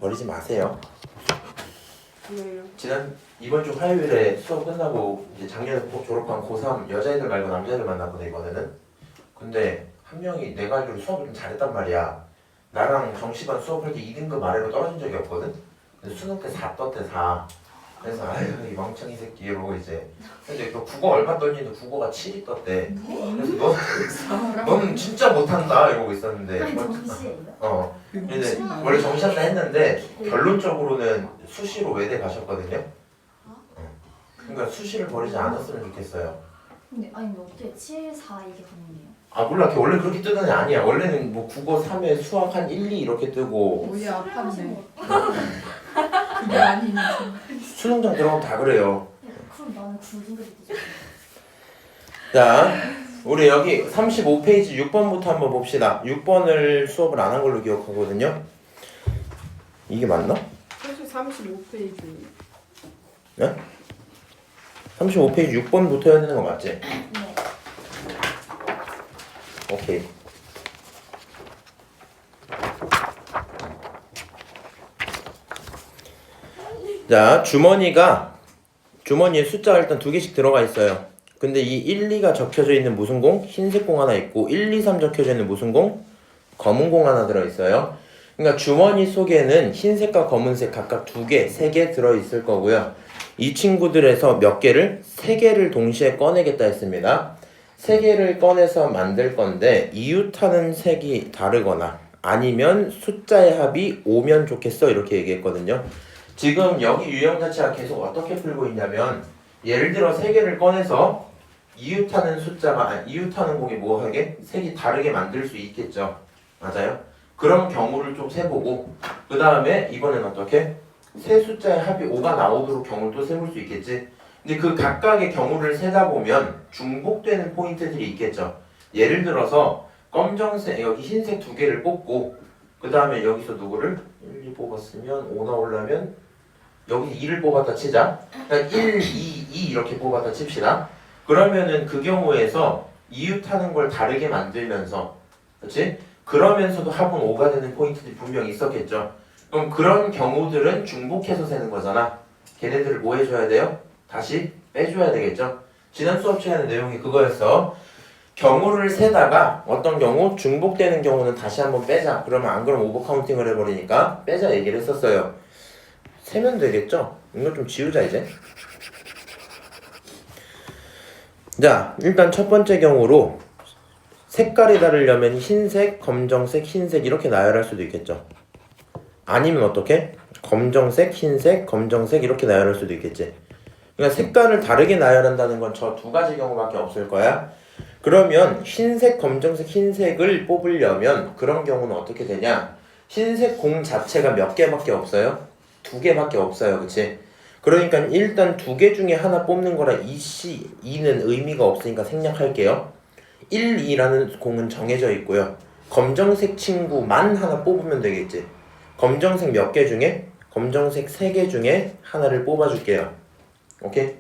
버리지 마세요. 왜요? 이번 주 화요일에 수업 끝나고 이제 작년에 졸업한 고3 여자애들 말고 남자애들 만났거든 이번에는. 근데 한 명이 내가 알기로 수업을 좀 잘했단 말이야. 나랑 정시반 수업할 때 2등급 아래로 떨어진 적이 없거든. 근데 수능 때 4 떴대 4. 그래서 아유 이 멍청이 새끼 이러고 이제. 근데 또 국어 얼마 떴는데 국어가 7이 떴대. 그래서 너는 진짜 못한다 이러고 있었는데. 아니 정시예요? 근데 원래 정시한다 했는데 결론적으로는 수시로 외대 가셨거든요. 그러니까 수시를 버리지 않았으면 좋겠어요. 근데 아니 근데 어떻게 7, 4 이게 가능해요? 아 몰라 원래 그렇게 뜨는 애 아니야. 원래는 뭐 국어 3에 수학 한 1, 2 이렇게 뜨고 우리 아팠네. 거 그게 아니지. 수능장 들어가면 다 그래요. 그럼 나는 9등급이 되지. 자 우리 여기 35페이지 6번부터 한번 봅시다. 6번을 수업을 안 한 걸로 기억하거든요. 이게 맞나? 사실 35페이지. 네? 35페이지 6번부터 해야 되는 거 맞지? 네. 오케이. 자, 주머니에 숫자가 일단 2개씩 들어가 있어요. 근데 이 1, 2가 적혀져 있는 무슨 공? 흰색 공 하나 있고 1, 2, 3 적혀져 있는 무슨 공? 검은 공 하나 들어있어요. 그러니까 주머니 속에는 흰색과 검은색 각각 2개, 3개 들어있을 거고요. 이 친구들에서 몇 개를? 3개를 동시에 꺼내겠다 했습니다. 3개를 꺼내서 만들 건데 이웃하는 색이 다르거나 아니면 숫자의 합이 5면 좋겠어 이렇게 얘기했거든요. 지금 여기 유형 자체가 계속 어떻게 풀고 있냐면 예를 들어 3개를 꺼내서 이웃하는 공이 뭐하게? 색이 다르게 만들 수 있겠죠. 맞아요? 그런 경우를 좀 세보고 그 다음에 이번엔 어떻게? 세 숫자의 합이 5가 나오도록 경우를 또 세볼 수 있겠지. 근데 그 각각의 경우를 세다 보면 중복되는 포인트들이 있겠죠. 예를 들어서 검정색 여기 흰색 2개를 뽑고 그 다음에 여기서 누구를 1, 2 뽑았으면 5 나오려면 여기 2를 뽑았다 치자. 그러니까 1, 2, 2 이렇게 뽑았다 칩시다. 그러면은 그 경우에서 이웃하는 걸 다르게 만들면서 그렇지? 그러면서도 합은 5가 되는 포인트들이 분명히 있었겠죠. 그럼 그런 경우들은 중복해서 세는 거잖아. 걔네들을 뭐 해줘야 돼요? 다시 빼줘야 되겠죠. 지난 수업 시간의 내용이 그거였어. 경우를 세다가 어떤 경우 중복되는 경우는 다시 한번 빼자. 그러면 안 그러면 오버카운팅을 해버리니까 빼자 얘기를 했었어요. 세면 되겠죠? 이거 좀 지우자 이제. 자 일단 첫 번째 경우로 색깔이 다르려면 흰색, 검정색, 흰색 이렇게 나열할 수도 있겠죠. 아니면 어떻게? 검정색, 흰색, 검정색 이렇게 나열할 수도 있겠지. 그러니까 색깔을 다르게 나열한다는 건 저 2가지 경우밖에 없을 거야. 그러면 흰색, 검정색, 흰색을 뽑으려면 그런 경우는 어떻게 되냐? 흰색 공 자체가 몇 개밖에 없어요? 2개밖에 없어요. 그치? 그러니까 일단 2개 중에 하나 뽑는 거라 2는 의미가 없으니까 생략할게요. 1, 2라는 공은 정해져 있고요. 검정색 친구만 하나 뽑으면 되겠지. 검정색 몇 개 중에? 검정색 3개 중에 하나를 뽑아줄게요. 오케이?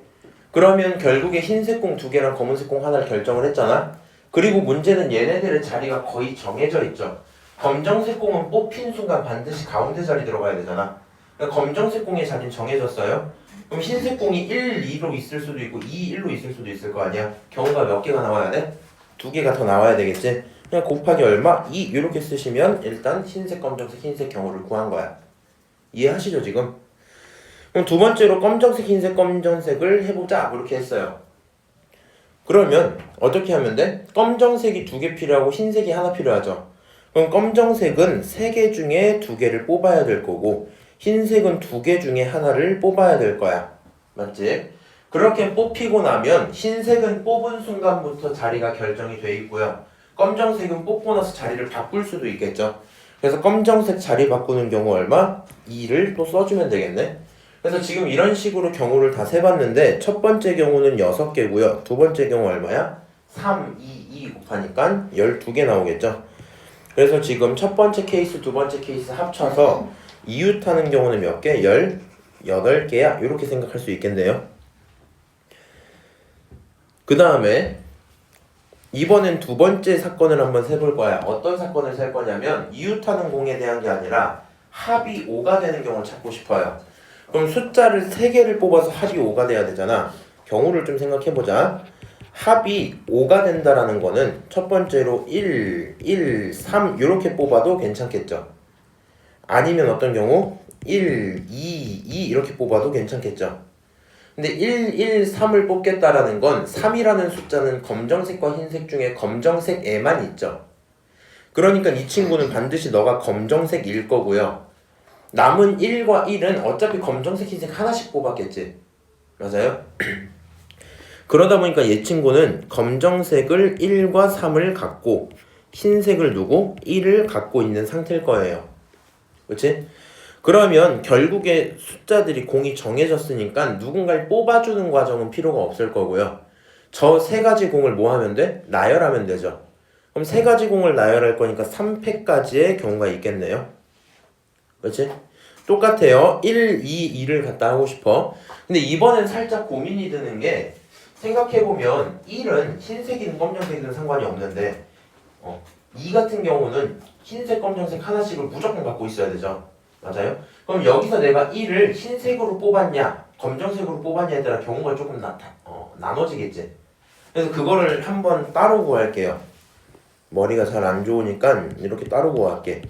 그러면 결국에 흰색 공 2개랑 검은색 공 하나를 결정을 했잖아. 그리고 문제는 얘네들의 자리가 거의 정해져 있죠. 검정색 공은 뽑힌 순간 반드시 가운데 자리 들어가야 되잖아. 그러니까 검정색 공의 자리는 정해졌어요. 그럼 흰색 공이 1, 2로 있을 수도 있고 2, 1로 있을 수도 있을 거 아니야. 경우가 몇 개가 나와야 돼? 2개가 더 나와야 되겠지. 그냥 곱하기 얼마? 2 이렇게 쓰시면 일단 흰색, 검정색, 흰색 경우를 구한 거야. 이해하시죠 지금? 그럼 두 번째로 검정색, 흰색, 검정색을 해보자 그렇게 했어요. 그러면 어떻게 하면 돼? 검정색이 2개 필요하고 흰색이 하나 필요하죠. 그럼 검정색은 3개 중에 2개를 뽑아야 될 거고 흰색은 2개 중에 하나를 뽑아야 될 거야. 맞지? 그렇게 뽑히고 나면 흰색은 뽑은 순간부터 자리가 결정이 돼 있고요. 검정색은 뽑고 나서 자리를 바꿀 수도 있겠죠. 그래서 검정색 자리 바꾸는 경우 얼마? 2를 또 써주면 되겠네. 그래서 지금 이런 식으로 경우를 다 세봤는데 첫 번째 경우는 6개고요. 두 번째 경우 얼마야? 3, 2, 2 곱하니까 12개 나오겠죠. 그래서 지금 첫 번째 케이스, 두 번째 케이스 합쳐서 이웃하는 경우는 몇 개? 18개야. 이렇게 생각할 수 있겠네요. 그 다음에 이번엔 두 번째 사건을 한번 세볼 거야. 어떤 사건을 셀 거냐면 이웃하는 공에 대한 게 아니라 합이 5가 되는 경우를 찾고 싶어요. 그럼 숫자를 3개를 뽑아서 합이 5가 돼야 되잖아. 경우를 좀 생각해보자. 합이 5가 된다라는 거는 첫 번째로 1, 1, 3 이렇게 뽑아도 괜찮겠죠. 아니면 어떤 경우 1, 2, 2 이렇게 뽑아도 괜찮겠죠. 근데 1, 1, 3을 뽑겠다라는 건 3이라는 숫자는 검정색과 흰색 중에 검정색에만 있죠. 그러니까 이 친구는 반드시 너가 검정색일 거고요. 남은 1과 1은 어차피 검정색, 흰색 하나씩 뽑았겠지. 맞아요? 그러다 보니까 얘 친구는 검정색을 1과 3을 갖고 흰색을 두고 1을 갖고 있는 상태일 거예요. 그렇지? 그러면 결국에 숫자들이 공이 정해졌으니까 누군가를 뽑아주는 과정은 필요가 없을 거고요. 저 세 가지 공을 뭐 하면 돼? 나열하면 되죠. 그럼 세 가지 공을 나열할 거니까 3패까지의 경우가 있겠네요. 그렇지? 똑같아요. 1, 2, 2를 갖다 하고 싶어. 근데 이번엔 살짝 고민이 드는 게 생각해보면 1은 흰색이든 검정색이든 상관이 없는데 2 같은 경우는 흰색, 검정색 하나씩을 무조건 갖고 있어야 되죠. 맞아요? 그럼 여기서 내가 1을 흰색으로 뽑았냐 검정색으로 뽑았냐에 따라 경우가 조금 나눠지겠지. 그래서 그거를 한번 따로 구할게요. 머리가 잘 안 좋으니까 이렇게 따로 구할게.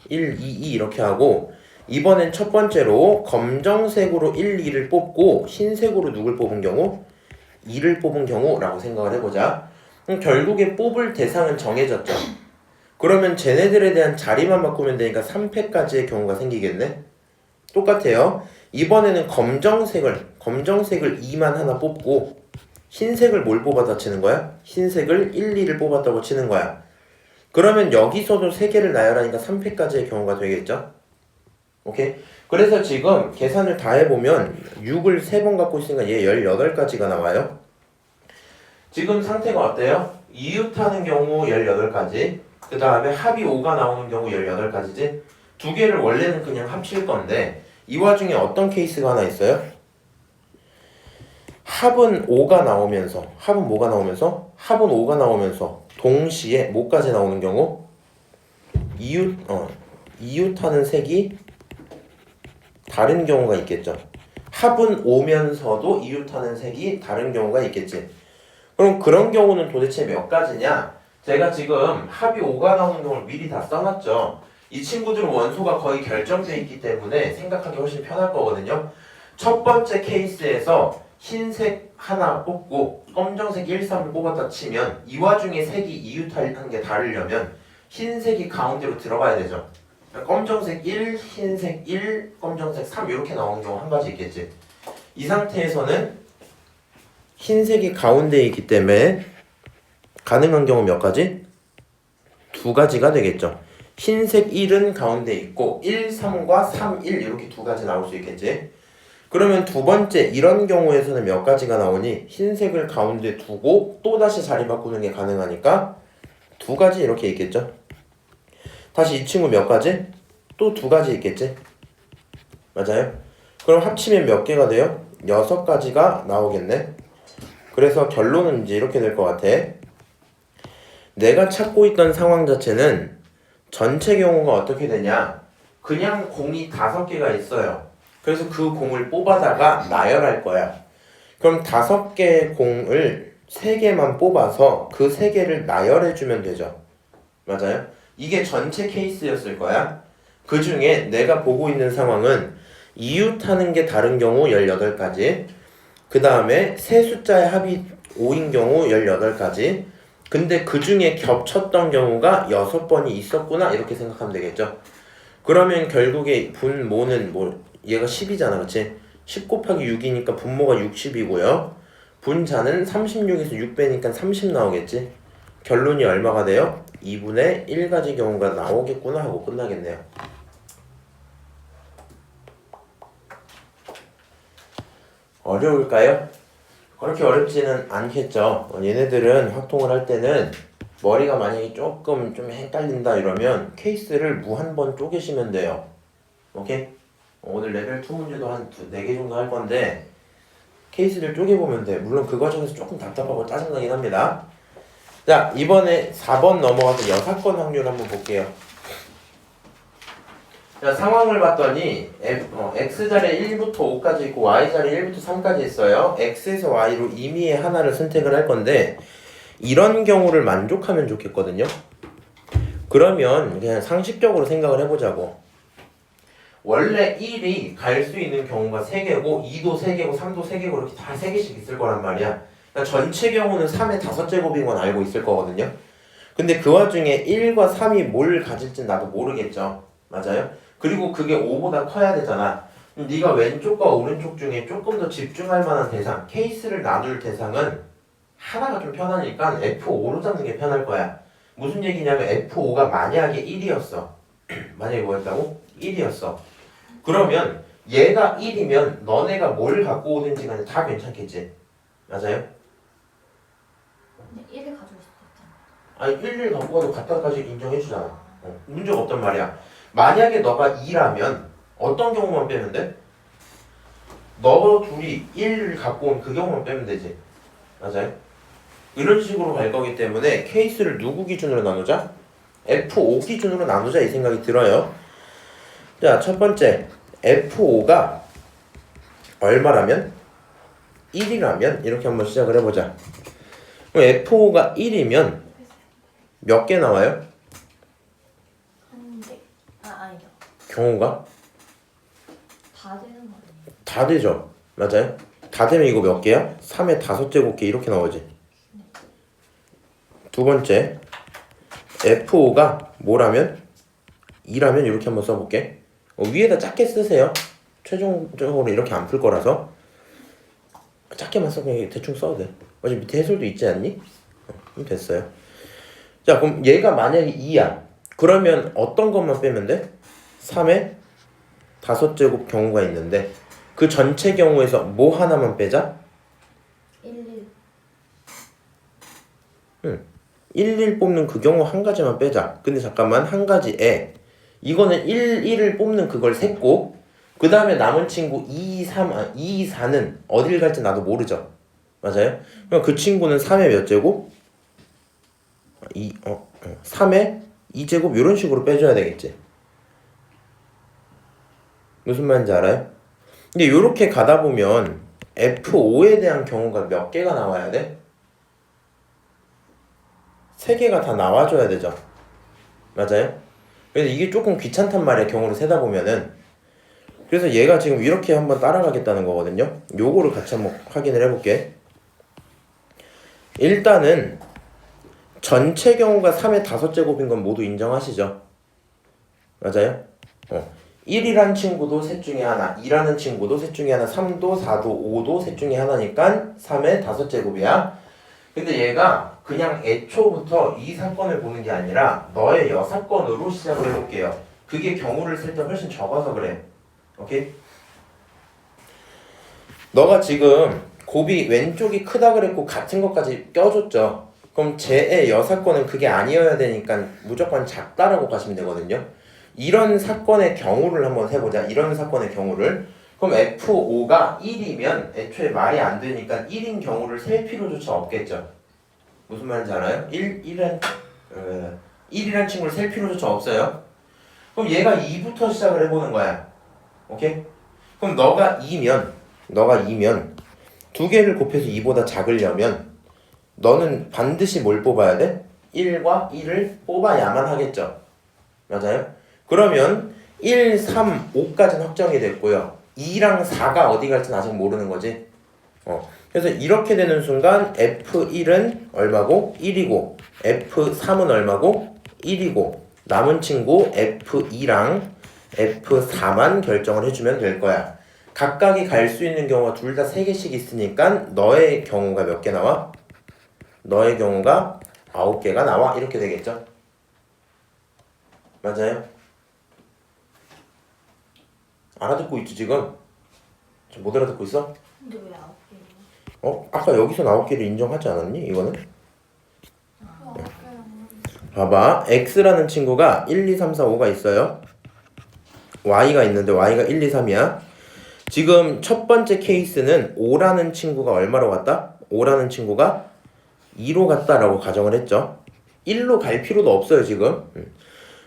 1, 2, 2 이렇게 하고 이번엔 첫 번째로 검정색으로 1, 2를 뽑고 흰색으로 누굴 뽑은 경우? 2를 뽑은 경우라고 생각을 해보자. 그럼 결국에 뽑을 대상은 정해졌죠. 그러면 쟤네들에 대한 자리만 바꾸면 되니까 3패까지의 경우가 생기겠네. 똑같아요. 이번에는 검정색을 2만 하나 뽑고 흰색을 뭘 뽑았다 치는 거야? 흰색을 1, 2를 뽑았다고 치는 거야. 그러면 여기서도 3개를 나열하니까 3패까지의 경우가 되겠죠. 오케이? 그래서 지금 계산을 다 해보면 6을 3번 갖고 있으니까 얘 18가지가 나와요. 지금 상태가 어때요? 이웃하는 경우 18가지, 그 다음에 합이 5가 나오는 경우 18가지지? 두 개를 원래는 그냥 합칠 건데 이 와중에 어떤 케이스가 하나 있어요? 합은 5가 나오면서 합은 5가 나오면서 동시에 뭐까지 나오는 경우? 이웃하는 색이 다른 경우가 있겠죠. 합은 오면서도 이웃하는 색이 다른 경우가 있겠지. 그럼 그런 경우는 도대체 몇 가지냐? 제가 지금 합이 5가 나오는 경우를 미리 다 써놨죠. 이 친구들은 원소가 거의 결정되어 있기 때문에 생각하기 훨씬 편할 거거든요. 첫 번째 케이스에서 흰색 하나 뽑고 검정색 1, 3을 뽑았다 치면 이 와중에 색이 이웃한 게 다르려면 흰색이 가운데로 들어가야 되죠. 검정색 1, 흰색 1, 검정색 3 이렇게 나오는 경우 한 가지 있겠지. 이 상태에서는 흰색이 가운데에 있기 때문에 가능한 경우 몇 가지? 2가지가 되겠죠. 흰색 1은 가운데 있고 1, 3과 3, 1 이렇게 2가지 나올 수 있겠지. 그러면 두 번째 이런 경우에서는 몇 가지가 나오니? 흰색을 가운데 두고 또다시 자리 바꾸는 게 가능하니까 2가지 이렇게 있겠죠. 다시 이 친구 몇 가지? 또 2가지 있겠지. 맞아요? 그럼 합치면 몇 개가 돼요? 6가지가 나오겠네. 그래서 결론은 이제 이렇게 될 것 같아. 내가 찾고 있던 상황 자체는 전체 경우가 어떻게 되냐? 그냥 공이 5개가 있어요. 그래서 그 공을 뽑아다가 나열할 거야. 그럼 5개의 공을 3개만 뽑아서 그 3개를 나열해주면 되죠. 맞아요? 이게 전체 케이스였을 거야. 그 중에 내가 보고 있는 상황은 이웃하는 게 다른 경우 18가지, 그 다음에 세 숫자의 합이 5인 경우 18가지, 근데 그 중에 겹쳤던 경우가 6번이 있었구나 이렇게 생각하면 되겠죠. 그러면 결국에 분모는 얘가 10이잖아, 그치? 10 곱하기 6이니까 분모가 60이고요. 분자는 36에서 6 빼니까 30 나오겠지? 결론이 얼마가 돼요? 2분의 1가지 경우가 나오겠구나 하고 끝나겠네요. 어려울까요? 그렇게 어렵지는 않겠죠. 얘네들은 확통을 할 때는 머리가 만약에 조금 좀 헷갈린다 이러면 케이스를 무한번 쪼개시면 돼요. 오케이? 오늘 레벨 2 문제도 한 4개 정도 할 건데 케이스를 쪼개보면 돼. 물론 그 과정에서 조금 답답하고 짜증나긴 합니다. 자, 이번에 4번 넘어가서 여사건 확률 한번 볼게요. 자, 상황을 봤더니 x자리에 1부터 5까지 있고 y자리에 1부터 3까지 있어요. x에서 y로 임의의 하나를 선택을 할 건데 이런 경우를 만족하면 좋겠거든요. 그러면 그냥 상식적으로 생각을 해보자고. 원래 1이 갈 수 있는 경우가 3개고 2도 3개고 3도 3개고 이렇게 다 3개씩 있을 거란 말이야. 그러니까 전체 경우는 3의 5제곱인 건 알고 있을 거거든요. 근데 그 와중에 1과 3이 뭘 가질진 나도 모르겠죠. 맞아요? 그리고 그게 5보다 커야 되잖아. 그럼 네가 왼쪽과 오른쪽 중에 조금 더 집중할 만한 대상, 케이스를 나눌 대상은 하나가 좀 편하니까 F5로 잡는 게 편할 거야. 무슨 얘기냐면 F5가 만약에 1이었어. 만약에 뭐였다고? 1이었어. 그러면 얘가 1이면 너네가 뭘 갖고 오든지 간에 다 괜찮겠지. 맞아요? 근데 1을 가지고 싶다 했잖아. 아니 1을 갖고 와도 갖다까지 인정해주잖아. 문제가 없단 말이야. 만약에 너가 2라면 어떤 경우만 빼면 돼? 너 둘이 1을 갖고 온 그 경우만 빼면 되지. 맞아요? 이런 식으로 갈 거기 때문에 케이스를 누구 기준으로 나누자? F5 기준으로 나누자 이 생각이 들어요. 자, 첫 번째 F5가 얼마라면? 1이라면 이렇게 한번 시작을 해보자. 그럼 F5가 1이면 몇 개 나와요? 한 개. 아니다. 경우가? 다 되는 거 아니에요? 다 되죠. 맞아요? 다 되면 이거 몇 개야? 3의 5제곱개 이렇게 나오지. 두 번째 F5가 뭐라면? 2라면 이렇게 한번 써볼게. 위에다 작게 쓰세요. 최종적으로 이렇게 안 풀 거라서 작게만 써면 대충 써도 돼. 어차피 밑에 해설도 있지 않니? 그럼 됐어요. 자, 그럼 얘가 만약에 2야. 그러면 어떤 것만 빼면 돼? 3의 5제곱 경우가 있는데 그 전체 경우에서 뭐 하나만 빼자? 1, 1 뽑는 그 경우 한 가지만 빼자. 근데 잠깐만, 한 가지에 이거는 1을 뽑는 그걸 셌고 그 다음에 남은 친구 2, 4는 어딜 갈지 나도 모르죠. 맞아요? 그럼 그 친구는 3의 몇 제곱? 3의 2제곱 이런 식으로 빼줘야 되겠지. 무슨 말인지 알아요? 근데 이렇게 가다 보면 F5에 대한 경우가 몇 개가 나와야 돼? 3개가 다 나와줘야 되죠. 맞아요? 그래서 이게 조금 귀찮단 말이야, 경우를 세다 보면은. 그래서 얘가 지금 이렇게 한번 따라가겠다는 거거든요. 요거를 같이 한번 확인을 해볼게. 일단은 전체 경우가 3의 5제곱인 건 모두 인정하시죠? 맞아요? 1이란 친구도 셋 중에 하나, 2라는 친구도 셋 중에 하나, 3도, 4도, 5도 셋 중에 하나니까 3의 5제곱이야. 근데 얘가 그냥 애초부터 이 사건을 보는 게 아니라 너의 여사건으로 시작을 해볼게요. 그게 경우를 쓸 때 훨씬 적어서 그래. 오케이? 너가 지금 곱이 왼쪽이 크다 그랬고 같은 것까지 껴줬죠. 그럼 쟤의 여사건은 그게 아니어야 되니까 무조건 작다라고 가시면 되거든요. 이런 사건의 경우를 한번 해보자. 이런 사건의 경우를. 그럼 F5가 1이면 애초에 말이 안 되니까 1인 경우를 셀 필요조차 없겠죠. 무슨 말인지 알아요? 1이란 친구를 셀 필요조차 없어요. 그럼 얘가 2부터 시작을 해보는 거야. 오케이? 그럼 너가 2면 두 개를 곱해서 2보다 작으려면 너는 반드시 뭘 뽑아야 돼? 1과 1을 뽑아야만 하겠죠. 맞아요? 그러면 1, 3, 5까지는 확정이 됐고요. 2랑 4가 어디 갈지는 아직 모르는 거지. 그래서 이렇게 되는 순간 F1은 얼마고? 1이고 F3은 얼마고? 1이고 남은 친구 F2랑 F4만 결정을 해주면 될 거야. 각각이 갈 수 있는 경우가 둘 다 3개씩 있으니까 너의 경우가 몇 개 나와? 너의 경우가 9개가 나와. 이렇게 되겠죠? 맞아요? 알아듣고 있지 지금? 지금 못 알아듣고 있어? 근데 왜 9개예요? 아까 여기서 9개를 인정하지 않았니? 이거는? 봐봐. X라는 친구가 1, 2, 3, 4, 5가 있어요. Y가 있는데 Y가 1, 2, 3이야. 지금 첫 번째 케이스는 5라는 친구가 얼마로 갔다? 5라는 친구가 2로 갔다라고 가정을 했죠. 1로 갈 필요도 없어요 지금.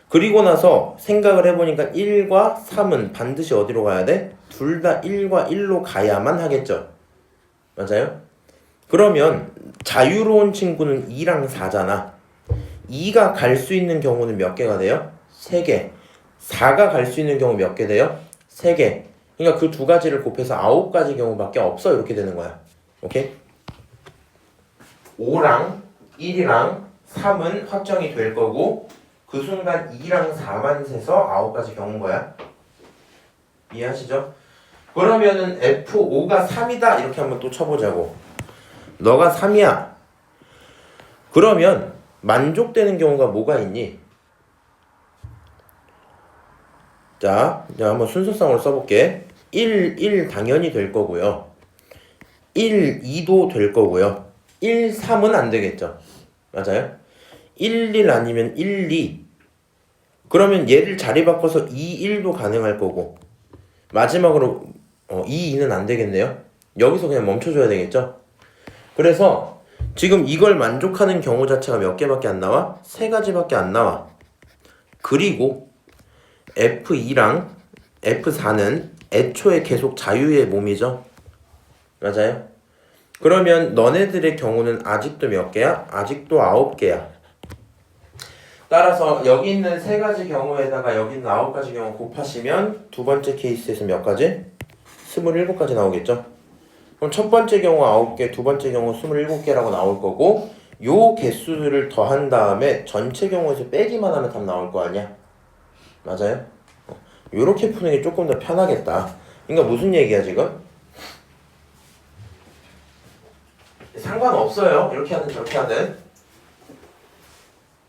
그리고 나서 생각을 해보니까 1과 3은 반드시 어디로 가야 돼? 둘 다 1과 1로 가야만 하겠죠. 맞아요? 그러면 자유로운 친구는 2랑 4잖아. 2가 갈 수 있는 경우는 몇 개가 돼요? 3개. 4가 갈 수 있는 경우 몇 개 돼요? 3개. 그러니까 그 두 가지를 곱해서 9가지 경우밖에 없어. 이렇게 되는 거야. 오케이? 5랑 1이랑 3은 확정이 될 거고 그 순간 2랑 4만 세서 9가지 경우인 거야. 이해하시죠? 그러면은 F5가 3이다 이렇게 한번 또 쳐보자고. 너가 3이야. 그러면 만족되는 경우가 뭐가 있니? 자, 한번 순서상으로 써볼게. 1 당연히 될 거고요. 2도 될 거고요. 3은 안 되겠죠. 맞아요? 1 아니면 2. 그러면 얘를 자리 바꿔서 1도 가능할 거고 마지막으로 2는 안 되겠네요. 여기서 그냥 멈춰줘야 되겠죠. 그래서 지금 이걸 만족하는 경우 자체가 몇 개밖에 안 나와? 3가지밖에 안 나와. 그리고 F2랑 F4는 애초에 계속 자유의 몸이죠. 맞아요? 그러면 너네들의 경우는 아직도 몇 개야? 아직도 9개야. 따라서 여기 있는 3가지 경우에다가 여기 있는 9가지 경우 곱하시면 두 번째 케이스에서 몇 가지? 27가지 나오겠죠? 그럼 첫 번째 경우 9개, 두 번째 경우 27개라고 나올 거고 요 개수들을 더한 다음에 전체 경우에서 빼기만 하면 답 나올 거 아니야? 맞아요? 요렇게 푸는 게 조금 더 편하겠다. 그러니까 무슨 얘기야 지금? 상관없어요. 이렇게 하든 저렇게 하든.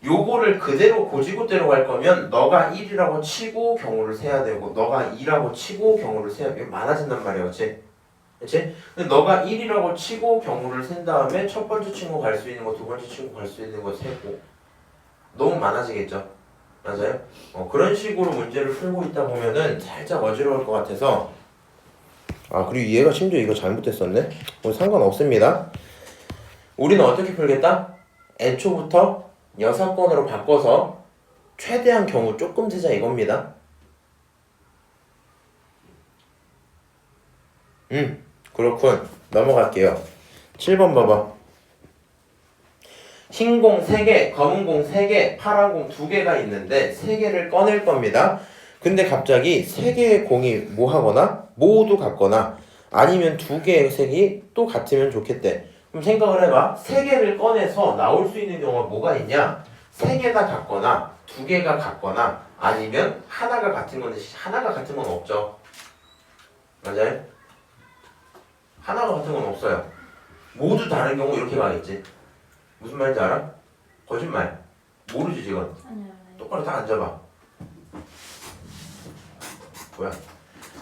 요거를 그대로 고지고대로 갈 거면 너가 1이라고 치고 경우를 세야 되고 너가 2라고 치고 경우를 세야 되고 많아진단 말이야. 그치? 그치? 근데 너가 1이라고 치고 경우를 센 다음에 첫 번째 친구 갈 수 있는 거, 두 번째 친구 갈 수 있는 거 세고 너무 많아지겠죠? 맞아요? 그런 식으로 문제를 풀고 있다 보면은 살짝 어지러울 것 같아서 그리고 얘가 심지어 이거 잘못했었네? 상관없습니다. 우리는 어떻게 풀겠다? 애초부터 6건으로 바꿔서 최대한 경우 조금 세자 이겁니다. 그렇군. 넘어갈게요. 7번 봐봐. 흰 공 3개, 검은 공 3개, 파란 공 2개가 있는데 3개를 꺼낼 겁니다. 근데 갑자기 3개의 공이 뭐 하거나 모두 같거나 아니면 2개의 색이 또 같으면 좋겠대. 그럼 생각을 해봐. 3개를 꺼내서 나올 수 있는 경우가 뭐가 있냐? 3개 다 같거나 2개가 같거나 아니면 하나가 같은 건데 하나가 같은 건 없죠. 맞아요? 하나가 같은 건 없어요. 모두 다른 경우 이렇게 가겠지. 무슨 말인지 알아? 거짓말. 모르지 지금. 아니요. 똑바로 딱 앉아봐. 뭐야?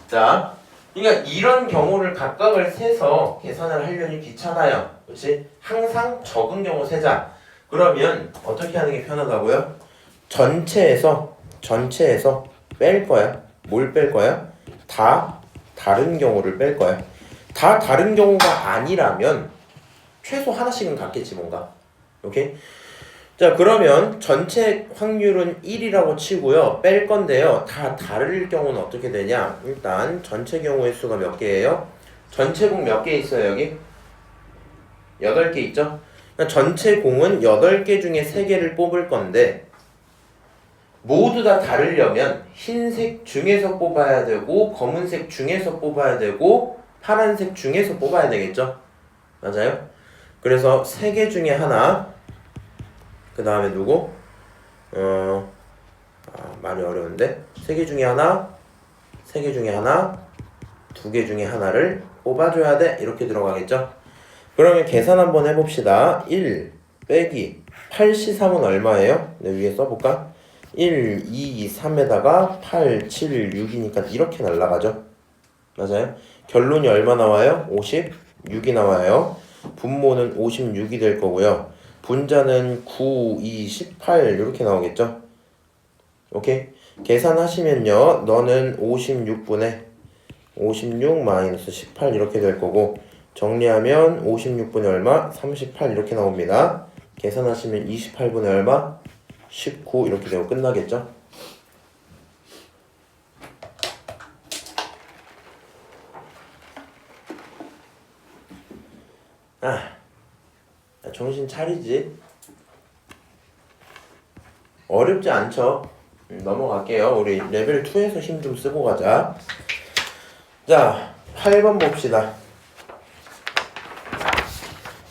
자, 그러니까 이런 경우를 각각을 세서 계산을 하려니 귀찮아요. 그렇지? 항상 적은 경우 세자. 그러면 어떻게 하는 게 편하다고요? 전체에서 뺄 거야. 뭘 뺄 거야? 다 다른 경우를 뺄 거야. 다 다른 경우가 아니라면 최소 하나씩은 같겠지 뭔가. 오케이? 자, 그러면 전체 확률은 1이라고 치고요. 뺄 건데요. 다 다를 경우는 어떻게 되냐? 일단 전체 경우의 수가 몇 개예요? 전체 공 몇 개 있어요, 여기? 8개 있죠? 그러니까 전체 공은 8개 중에 3개를 뽑을 건데 모두 다 다르려면 흰색 중에서 뽑아야 되고 검은색 중에서 뽑아야 되고 파란색 중에서 뽑아야 되겠죠? 맞아요? 그래서 3개 중에 하나, 그 다음에 누구? 말이 어려운데 3개 중에 하나, 3개 중에 하나, 2개 중에 하나를 뽑아줘야 돼. 이렇게 들어가겠죠? 그러면 계산 한번 해봅시다. 1 빼기 8C3은 얼마예요? 네, 위에 써볼까? 1, 2, 3에다가 8, 7, 6이니까 이렇게 날라가죠? 맞아요? 결론이 얼마 나와요? 56이 나와요. 분모는 56이 될 거고요. 분자는 9, 2, 18 이렇게 나오겠죠? 오케이? 계산하시면요. 너는 56분의 56 마이너스 18 이렇게 될 거고 정리하면 56분의 얼마? 38 이렇게 나옵니다. 계산하시면 28분의 얼마? 19 이렇게 되고 끝나겠죠? 아, 정신 차리지. 어렵지 않죠? 넘어갈게요. 우리 레벨 2에서 힘 좀 쓰고 가자. 자, 8번 봅시다.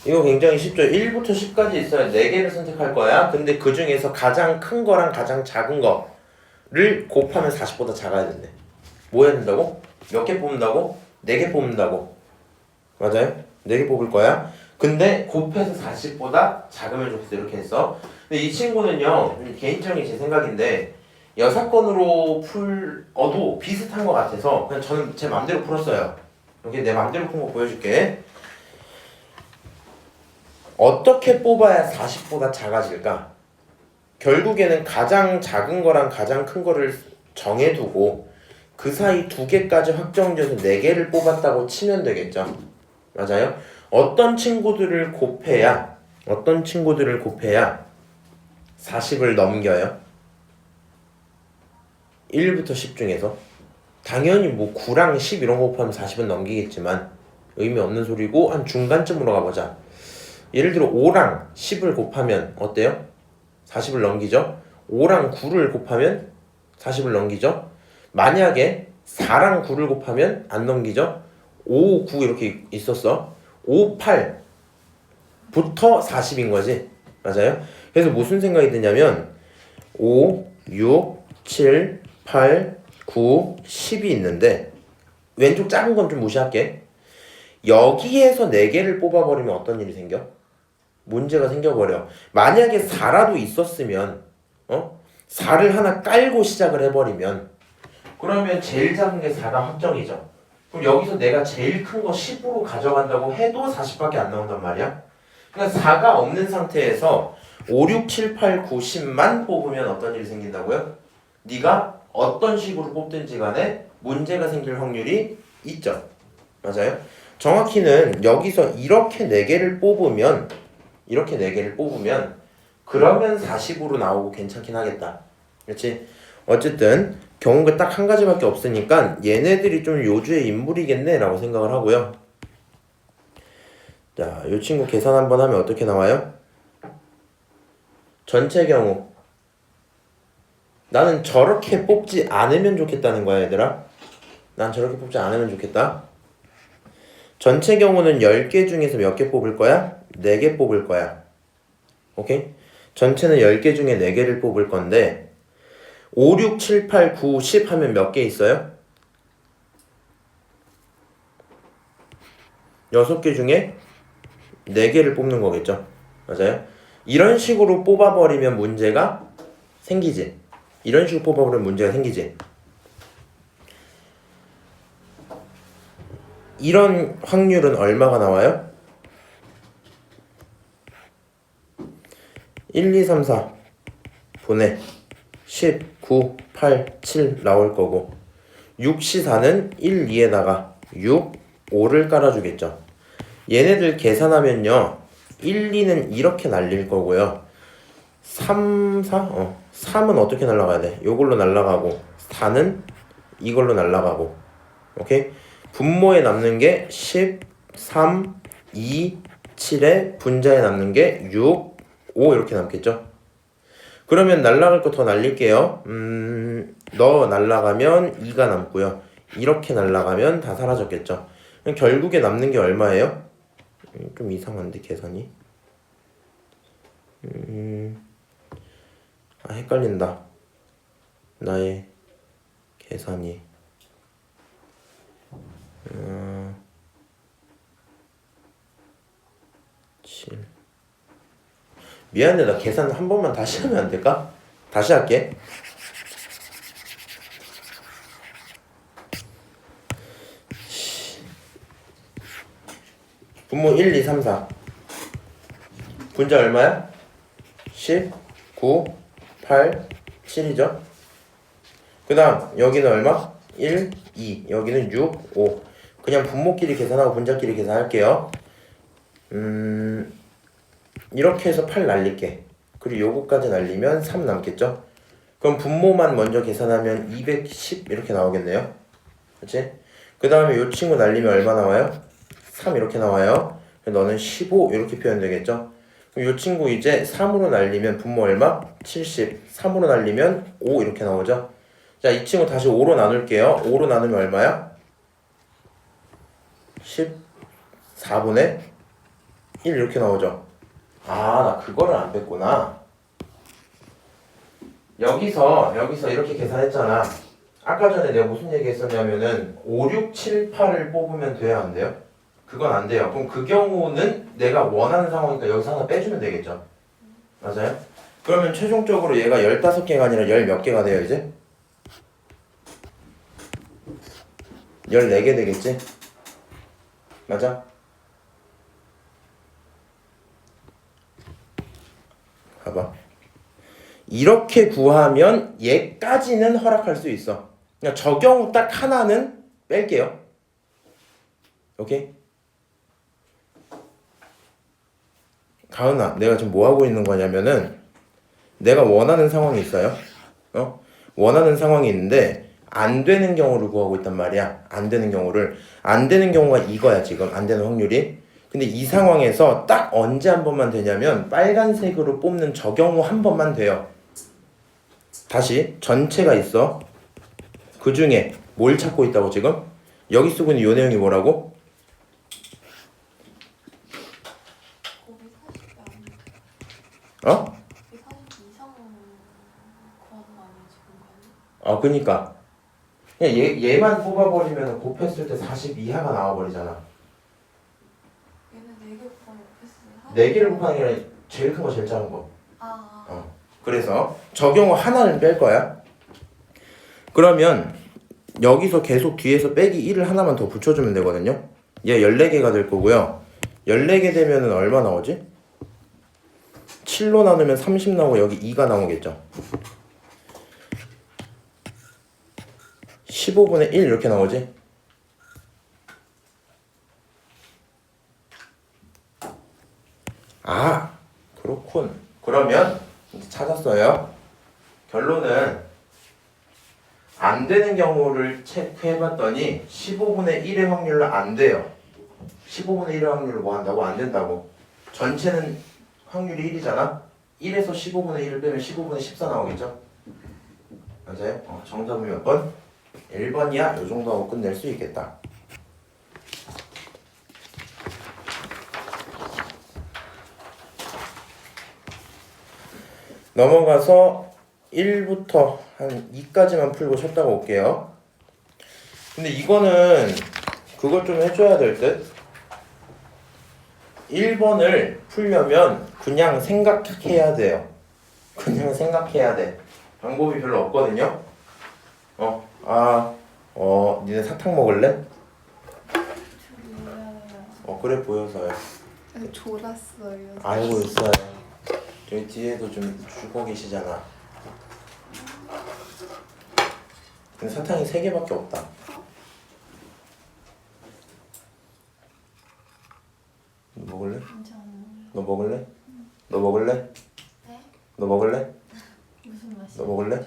이거 굉장히 쉽죠? 1부터 10까지 있어요. 4개를 선택할 거야. 근데 그 중에서 가장 큰 거랑 가장 작은 거를 곱하면 40보다 작아야 된대. 뭐 해야 된다고? 몇 개 뽑는다고? 4개 뽑는다고. 맞아요? 4개 뽑을 거야. 근데 곱해서 40보다 작으면 좋겠어. 이렇게 했어. 근데 이 친구는요, 개인적인 제 생각인데, 6건으로 풀어도 비슷한 것 같아서 그냥 저는 제 맘대로 풀었어요. 여기 내 맘대로 푼 거 보여줄게. 어떻게 뽑아야 40보다 작아질까? 결국에는 가장 작은 거랑 가장 큰 거를 정해두고 그 사이 2개까지 확정돼서 4개를 뽑았다고 치면 되겠죠. 맞아요? 어떤 친구들을 곱해야 40을 넘겨요? 1부터 10 중에서 당연히 뭐 9랑 10 이런 거 곱하면 40은 넘기겠지만 의미 없는 소리고 한 중간쯤으로 가보자. 예를 들어 5랑 10을 곱하면 어때요? 40을 넘기죠? 5랑 9를 곱하면 40을 넘기죠? 만약에 4랑 9를 곱하면 안 넘기죠? 5, 9 이렇게 있었어. 5, 8부터 40인 거지. 맞아요? 그래서 무슨 생각이 드냐면 5, 6, 7, 8, 9, 10이 있는데 왼쪽 작은 건 좀 무시할게. 여기에서 4개를 뽑아버리면 어떤 일이 생겨? 문제가 생겨버려. 만약에 4라도 있었으면 4를 하나 깔고 시작을 해버리면 그러면 제일 작은 게 4가 확정이죠. 그럼 여기서 내가 제일 큰 거 10으로 가져간다고 해도 40밖에 안 나온단 말이야. 그러니까 4가 없는 상태에서 5, 6, 7, 8, 9, 10만 뽑으면 어떤 일이 생긴다고요? 네가 어떤 식으로 뽑든지 간에 문제가 생길 확률이 있죠. 맞아요? 정확히는 여기서 이렇게 4개를 뽑으면 그러면 40으로 나오고 괜찮긴 하겠다. 그렇지? 어쨌든 경우가 딱 한 가지밖에 없으니까 얘네들이 좀 요주의 인물이겠네 라고 생각을 하고요. 자, 이 친구 계산 한번 하면 어떻게 나와요? 전체 경우 나는 저렇게 뽑지 않으면 좋겠다는 거야 얘들아. 난 저렇게 뽑지 않으면 좋겠다. 전체 경우는 10개 중에서 몇 개 뽑을 거야? 4개 뽑을 거야. 오케이? 전체는 10개 중에 4개를 뽑을 건데 5, 6, 7, 8, 9, 10 하면 몇 개 있어요? 6개 중에 4개를 뽑는 거겠죠. 맞아요? 이런 식으로 뽑아버리면 문제가 생기지. 이런 확률은 얼마가 나와요? 1, 2, 3, 4 분의 10, 9, 8, 7 나올 거고 6, 4는 1, 2에다가 6, 5를 깔아주겠죠. 얘네들 계산하면요 1, 2는 이렇게 날릴 거고요 3, 4? 3은 어떻게 날아가야 돼? 요걸로 날아가고 4는 이걸로 날아가고 오케이? 분모에 남는 게 10, 3, 2, 7에 분자에 남는 게 6, 5 이렇게 남겠죠? 그러면 날아갈 거 더 날릴게요. 너 날아가면 2가 남고요. 이렇게 날아가면 다 사라졌겠죠? 결국에 남는 게 얼마예요? 좀 이상한데 계산이? 헷갈린다. 나의 계산이 7 미안해 나 계산 한 번만 다시 하면 안 될까? 다시 할게. 분모 1, 2, 3, 4 분자 얼마야? 10, 9, 8, 7이죠? 그 다음 여기는 얼마? 1, 2 여기는 6, 5 그냥 분모끼리 계산하고 분자끼리 계산할게요. 이렇게 해서 8 날릴게. 그리고 요거까지 날리면 3 남겠죠? 그럼 분모만 먼저 계산하면 210 이렇게 나오겠네요. 그치? 그 다음에 요 친구 날리면 얼마 나와요? 3 이렇게 나와요. 너는 15 이렇게 표현되겠죠? 그럼 이 친구 이제 3으로 날리면 분모 얼마? 70. 3으로 날리면 5 이렇게 나오죠? 자, 이 친구 다시 5로 나눌게요. 5로 나누면 얼마야? 14분의 1 이렇게 나오죠? 아, 나 그거를 안 뺐구나. 여기서 이렇게 계산했잖아. 아까 전에 내가 무슨 얘기 했었냐면은 5, 6, 7, 8을 뽑으면 돼야 안 돼요? 그건 안 돼요. 그럼 그 경우는 내가 원하는 상황이니까 여기서 하나 빼주면 되겠죠? 맞아요? 그러면 최종적으로 얘가 15개가 아니라 10 몇 개가 돼요 이제? 14개 되겠지? 맞아? 봐봐. 이렇게 구하면 얘까지는 허락할 수 있어. 그냥 저 경우 딱 하나는 뺄게요. 오케이? 가은아, 내가 지금 뭐 하고 있는 거냐면은 내가 원하는 상황이 있어요. 원하는 상황이 있는데 안 되는 경우를 구하고 있단 말이야. 안 되는 경우가 이거야 지금. 안 되는 확률이. 근데 이 상황에서 딱 언제 한 번만 되냐면 빨간색으로 뽑는 저 경우 한 번만 돼요. 다시 전체가 있어. 그 중에 뭘 찾고 있다고 지금? 여기 쓰고 있는 이 내용이 뭐라고? 어? 그니까 그냥 얘만 뽑아버리면 곱했을 때 40 이하가 나와버리잖아. 얘는 4개 곱하기 곱했어요. 4개를 곱하는 게 아니라 제일 큰 거 제일 작은 거. 그래서 저 경우 하나는 뺄 거야. 그러면 여기서 계속 뒤에서 빼기 1을 하나만 더 붙여주면 되거든요. 얘 14개가 될 거고요. 14개 되면은 얼마 나오지? 7로 나누면 30 나오고 여기 2가 나오겠죠. 15분의 1 이렇게 나오지? 아, 그렇군. 그러면 이제 찾았어요. 결론은 안 되는 경우를 체크해봤더니 15분의 1의 확률로 안 돼요. 15분의 1의 확률로 뭐 한다고? 안 된다고. 전체는 확률이 1이잖아. 1에서 15분의 1을 빼면 15분의 14 나오겠죠? 맞아요? 정답은 몇 번? 1번이야. 이 정도 하고 끝낼 수 있겠다. 넘어가서 1부터 한 2까지만 풀고 쉬었다가 올게요. 근데 이거는 그걸 좀 해줘야 될 듯? 1번을 풀려면 그냥 생각해야 돼요. 그냥 생각해야 돼. 방법이 별로 없거든요. 니네 사탕 먹을래? 그래 보여서요. 졸았어요. 알고 있어요. 저기 뒤에도 좀 주고 계시잖아. 근데 사탕이 3개밖에 없다. 너 먹을래? 괜찮아요. 너 먹을래? 너 먹을래? 네? 너 먹을래? 무슨 맛이야? 너 먹을래?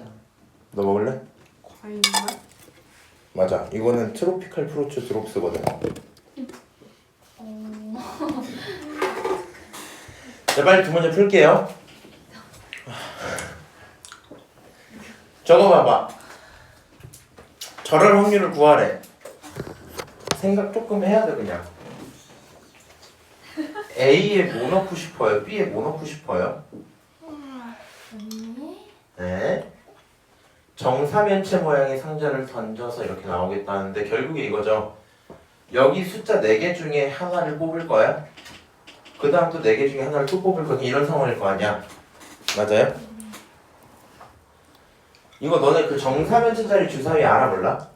너 먹을래? 과일 맛? 맞아. 이거는 트로피칼 프루츠 드롭스거든. 자, 빨리 두 문제 풀게요. 적어봐봐. 저럴 확률을 구하래. 생각 조금 해야 돼 그냥. A에 뭐 넣고 싶어요? B에 뭐 넣고 싶어요? 언니? 네. 정사면체 모양의 상자를 던져서 이렇게 나오겠다는데 결국에 이거죠. 여기 숫자 4개 중에 하나를 뽑을 거야. 그 다음 또 4개 중에 하나를 또 뽑을 거야. 이런 상황일 거 아니야. 맞아요? 이거 너네 그 정사면체짜리 주사위 알아 몰라?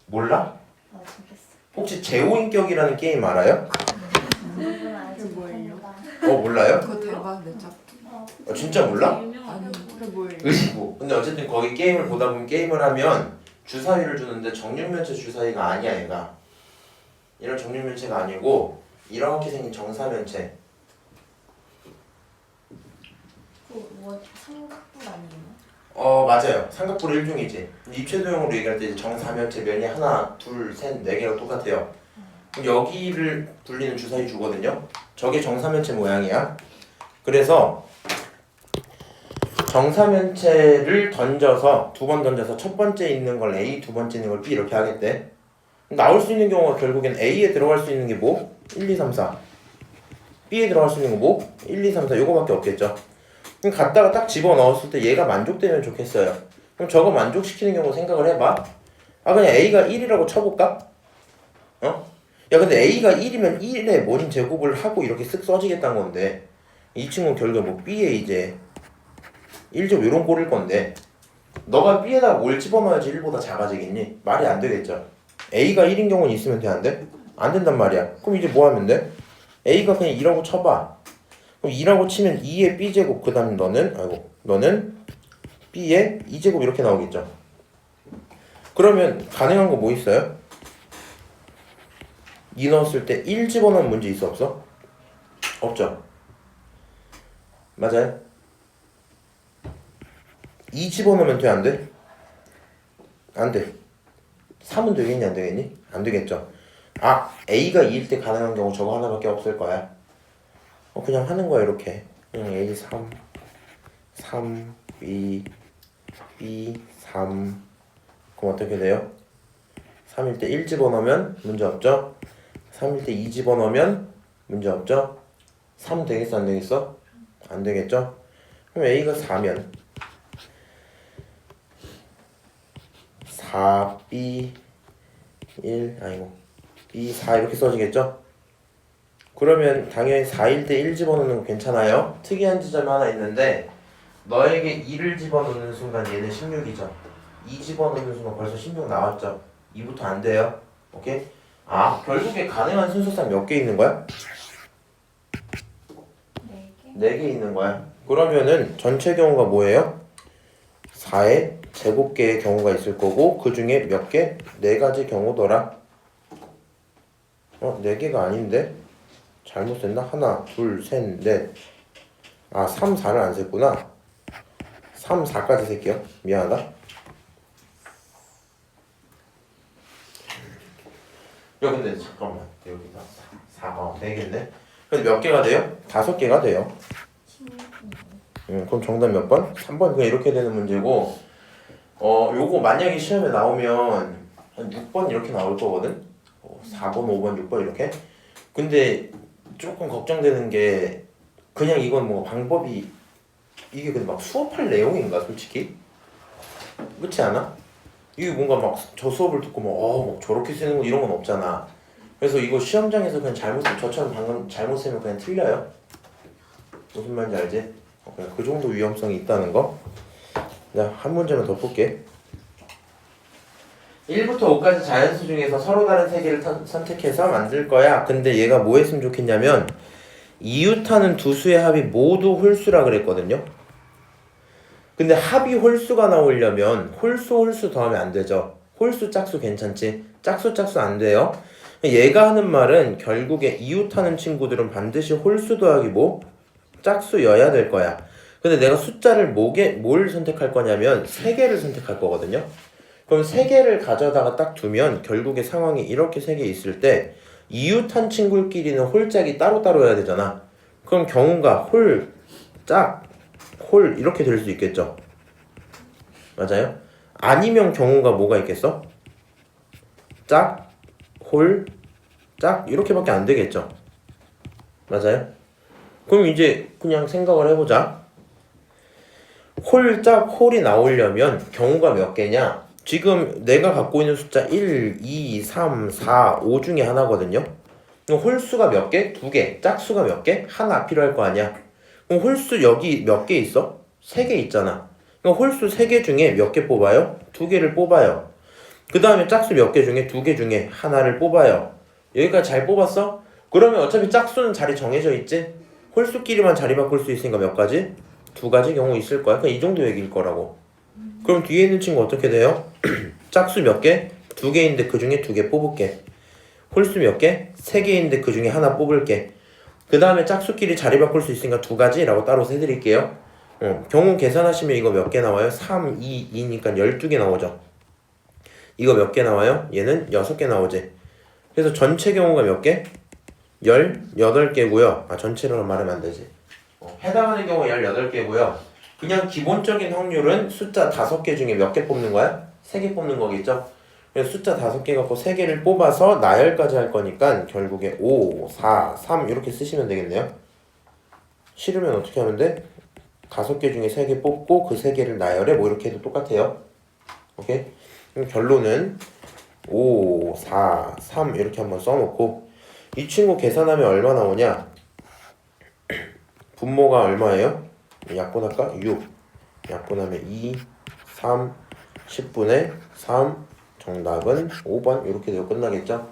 몰라? 나 죽겠어. 혹시 제오인격이라는 게임 알아요? 그건 알지 그게 뭐예요? 못합니다. 몰라요? 그거 대박 내 짝. 진짜 몰라? 아니 그게 뭐예요? 의심고. 근데 어쨌든 거기 게임을 보다 보면 게임을 하면 주사위를 주는데 정육면체 주사위가 아니야 얘가. 이런 정육면체가 아니고 이렇게 생긴 정사면체. 뭐 삼각뿔 아니에요? 맞아요. 삼각뿔의 일종이지. 입체도형으로 얘기할 때 이제 정사면체 면이 하나, 둘, 셋, 4개가 똑같아요. 여기를 불리는 주사위 주거든요. 저게 정사면체 모양이야. 그래서 정사면체를 던져서 두 번 던져서 첫 번째 있는 걸 A, 두 번째 있는 걸 B 이렇게 하겠대. 나올 수 있는 경우가 결국엔 A에 들어갈 수 있는 게 뭐? 1, 2, 3, 4. B에 들어갈 수 있는 거 뭐? 1, 2, 3, 4 요거밖에 없겠죠. 그럼 갖다가 딱 집어넣었을 때 얘가 만족되면 좋겠어요. 그럼 저거 만족시키는 경우 생각을 해봐. 아 그냥 A가 1이라고 쳐볼까? 어? 야 근데 A가 1이면 1의 모든 제곱을 하고 이렇게 쓱 써지겠다는 건데 이 친구는 결국 뭐 B에 이제 1제곱 요런 꼴일 건데 너가 B에다 뭘 집어넣어야지 1보다 작아지겠니? 말이 안 되겠죠. A가 1인 경우는 있으면 돼 안 돼? 안 된단 말이야. 그럼 이제 뭐 하면 돼? A가 그냥 2라고 쳐봐. 그럼 2라고 치면 2의 B제곱 그 다음 너는 B의 2제곱 이렇게 나오겠죠. 그러면 가능한 거 뭐 있어요? 2 넣었을 때 1 집어넣으면 문제 있어 없어? 없죠. 맞아요? 2 집어넣으면 돼 안 돼? 안 돼. 3은 되겠니 안 되겠니? 안 되겠죠. 아 A가 2일 때 가능한 경우 저거 하나밖에 없을 거야. 그냥 하는 거야 이렇게. 그냥 A 3 B 3 그럼 어떻게 돼요? 3일 때 1 집어넣으면 문제 없죠? 3일 때 2 집어넣으면 문제 없죠? 3 되겠어 안 되겠어? 안 되겠죠? 그럼 A가 4면 4 B 1 B 4 이렇게 써지겠죠? 그러면 당연히 4일 때 1 집어넣는 거 괜찮아요? 특이한 지점이 하나 있는데 너에게 2를 집어넣는 순간 얘는 16이죠. 2 집어넣는 순간 벌써 16 나왔죠. 2부터 안 돼요. 오케이? 아 결국에 가능한 순서상 몇 개 있는 거야? 4개? 4개 있는 거야. 그러면은 전체 경우가 뭐예요? 4의 제곱개의 경우가 있을 거고 그 중에 몇 개? 4가지 경우더라. 4개가 아닌데? 잘못 셌나? 하나, 둘, 셋, 넷. 아 3, 4를 안 셌구나. 3, 4까지 셀게요. 미안하다. 야 근데 잠깐만 여기가 4, 4개네. 근데 몇 개가 돼요? 5개가 돼요. 16분. 그럼 정답 몇 번? 3번. 그냥 이렇게 되는 문제고 요거 만약에 시험에 나오면 한 6번 이렇게 나올 거거든? 4번, 5번, 6번 이렇게. 근데 조금 걱정되는 게 그냥 이건 뭐 방법이 이게 근데 막 수업할 내용인가 솔직히? 그렇지 않아? 이게 뭔가 막 저 수업을 듣고 막 저렇게 쓰는 거 이런 건 없잖아. 그래서 이거 시험장에서 그냥 저처럼 방금 잘못 쓰면 그냥 틀려요. 무슨 말인지 알지? 그냥 그 정도 위험성이 있다는 거. 자, 한 문제만 더 볼게. 1부터 5까지 자연수 중에서 서로 다른 세 개를 선택해서 만들 거야. 근데 얘가 뭐 했으면 좋겠냐면 이웃하는 두 수의 합이 모두 홀수라 그랬거든요. 근데 합이 홀수가 나오려면 홀수 더하면 안 되죠. 홀수 짝수 괜찮지? 짝수 안 돼요. 얘가 하는 말은 결국에 이웃하는 친구들은 반드시 홀수 더하기 뭐? 짝수여야 될 거야. 근데 내가 숫자를 뭘 선택할 거냐면 3개를 선택할 거거든요. 그럼 3개를 가져다가 딱 두면 결국에 상황이 이렇게 3개 있을 때 이웃한 친구끼리는 홀짝이 따로따로여야 되잖아. 그럼 경우가 홀, 짝, 홀 이렇게 될 수 있겠죠. 맞아요? 아니면 경우가 뭐가 있겠어? 짝, 홀, 짝 이렇게밖에 안 되겠죠. 맞아요? 그럼 이제 그냥 생각을 해보자. 홀, 짝, 홀이 나오려면 경우가 몇 개냐? 지금 내가 갖고 있는 숫자 1, 2, 3, 4, 5 중에 하나거든요. 그럼 홀수가 몇 개? 2개. 짝수가 몇 개? 하나 필요할 거 아니야. 그럼 홀수 여기 몇 개 있어? 3개 있잖아. 그럼 홀수 3개 중에 몇 개 뽑아요? 2개를 뽑아요. 그 다음에 짝수 몇 개 중에 2개 중에 하나를 뽑아요. 여기까지 잘 뽑았어? 그러면 어차피 짝수는 자리 정해져 있지? 홀수끼리만 자리 바꿀 수 있으니까 몇 가지? 2가지 경우 있을 거야. 그냥 이 정도 얘기일 거라고. 그럼 뒤에 있는 친구 어떻게 돼요? 짝수 몇 개? 2개인데 그 중에 2개 뽑을게. 홀수 몇 개? 3개인데 그 중에 하나 뽑을게. 그 다음에 짝수끼리 자리 바꿀 수 있으니까 2가지라고 따로 세드릴게요. 경우 계산하시면 이거 몇 개 나와요? 3, 2, 2니까 12개 나오죠. 이거 몇 개 나와요? 얘는 6개 나오지. 그래서 전체 경우가 몇 개? 18개고요. 아, 전체로 말하면 안 되지. 해당하는 경우 18개고요. 그냥 기본적인 확률은 숫자 5개 중에 몇 개 뽑는 거야? 3개 뽑는 거겠죠? 그래서 숫자 5개 갖고 3개를 뽑아서 나열까지 할 거니까 결국에 5, 4, 3 이렇게 쓰시면 되겠네요. 싫으면 어떻게 하면 돼? 5개 중에 3개 뽑고 그 3개를 나열해. 뭐 이렇게 해도 똑같아요. 오케이? 그럼 결론은 5, 4, 3 이렇게 한번 써놓고 이 친구 계산하면 얼마 나오냐? 분모가 얼마예요? 약분할까? 6 약분하면 2, 3, 10분의 3 정답은 5번 이렇게 되고 끝나겠죠?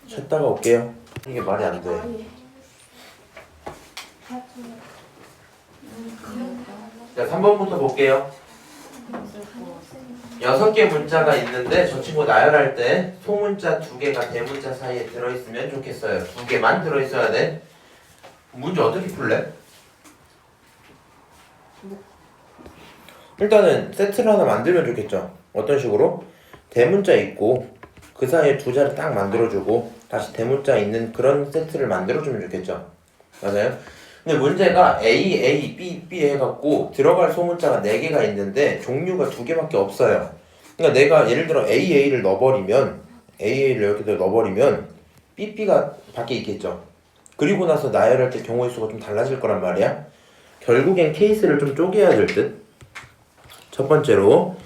쉬었다가 올게요. 이게 말이 안 돼. 자, 3번부터 볼게요. 6개 문자가 있는데 저 친구 나열할 때 소문자 2개가 대문자 사이에 들어있으면 좋겠어요. 2개만 들어있어야 돼. 문제 어떻게 풀래? 일단은 세트를 하나 만들면 좋겠죠. 어떤 식으로? 대문자 있고 그 사이에 두 자리 딱 만들어주고 다시 대문자 있는 그런 세트를 만들어주면 좋겠죠. 맞아요? 근데 문제가 A, A, B, B 해갖고 들어갈 소문자가 4개가 있는데 종류가 2개밖에 없어요. 그러니까 내가 예를 들어 A, A를 넣어버리면 A를 여기다 넣어버리면 B, B가 밖에 있겠죠. 그리고 나서 나열할 때 경우의 수가 좀 달라질 거란 말이야. 결국엔 케이스를 좀 쪼개야 될 듯. 첫 번째로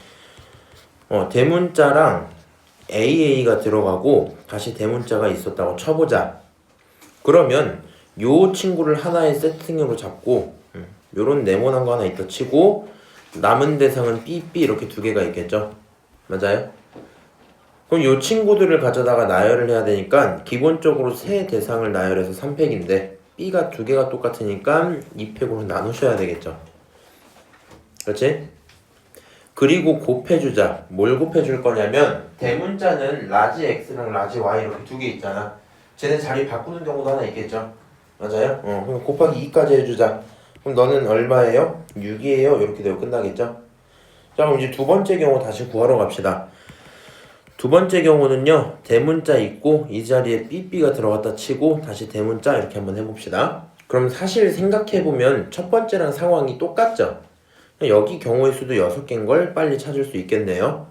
대문자랑 AA가 들어가고 다시 대문자가 있었다고 쳐보자. 그러면 요 친구를 하나의 세팅으로 잡고 요런 네모난 거 하나 있다 치고 남은 대상은 BB 이렇게 2개가 있겠죠. 맞아요? 그럼 요 친구들을 가져다가 나열을 해야 되니까 기본적으로 세 대상을 나열해서 3팩인데 B가 2개가 똑같으니까 2팩으로 나누셔야 되겠죠. 그렇지? 그리고 곱해주자. 뭘 곱해줄 거냐면 대문자는 라지 X랑 라지 Y 이렇게 2개 있잖아. 쟤네 자리 바꾸는 경우도 하나 있겠죠. 맞아요? 그럼 곱하기 2까지 해주자. 그럼 너는 얼마예요? 6이에요. 이렇게 되고 끝나겠죠. 자, 그럼 이제 두 번째 경우 다시 구하러 갑시다. 두 번째 경우는요, 대문자 있고 이 자리에 삐삐가 들어갔다 치고 다시 대문자 이렇게 한번 해봅시다. 그럼 사실 생각해보면 첫 번째랑 상황이 똑같죠? 여기 경우의 수도 6개인 걸 빨리 찾을 수 있겠네요.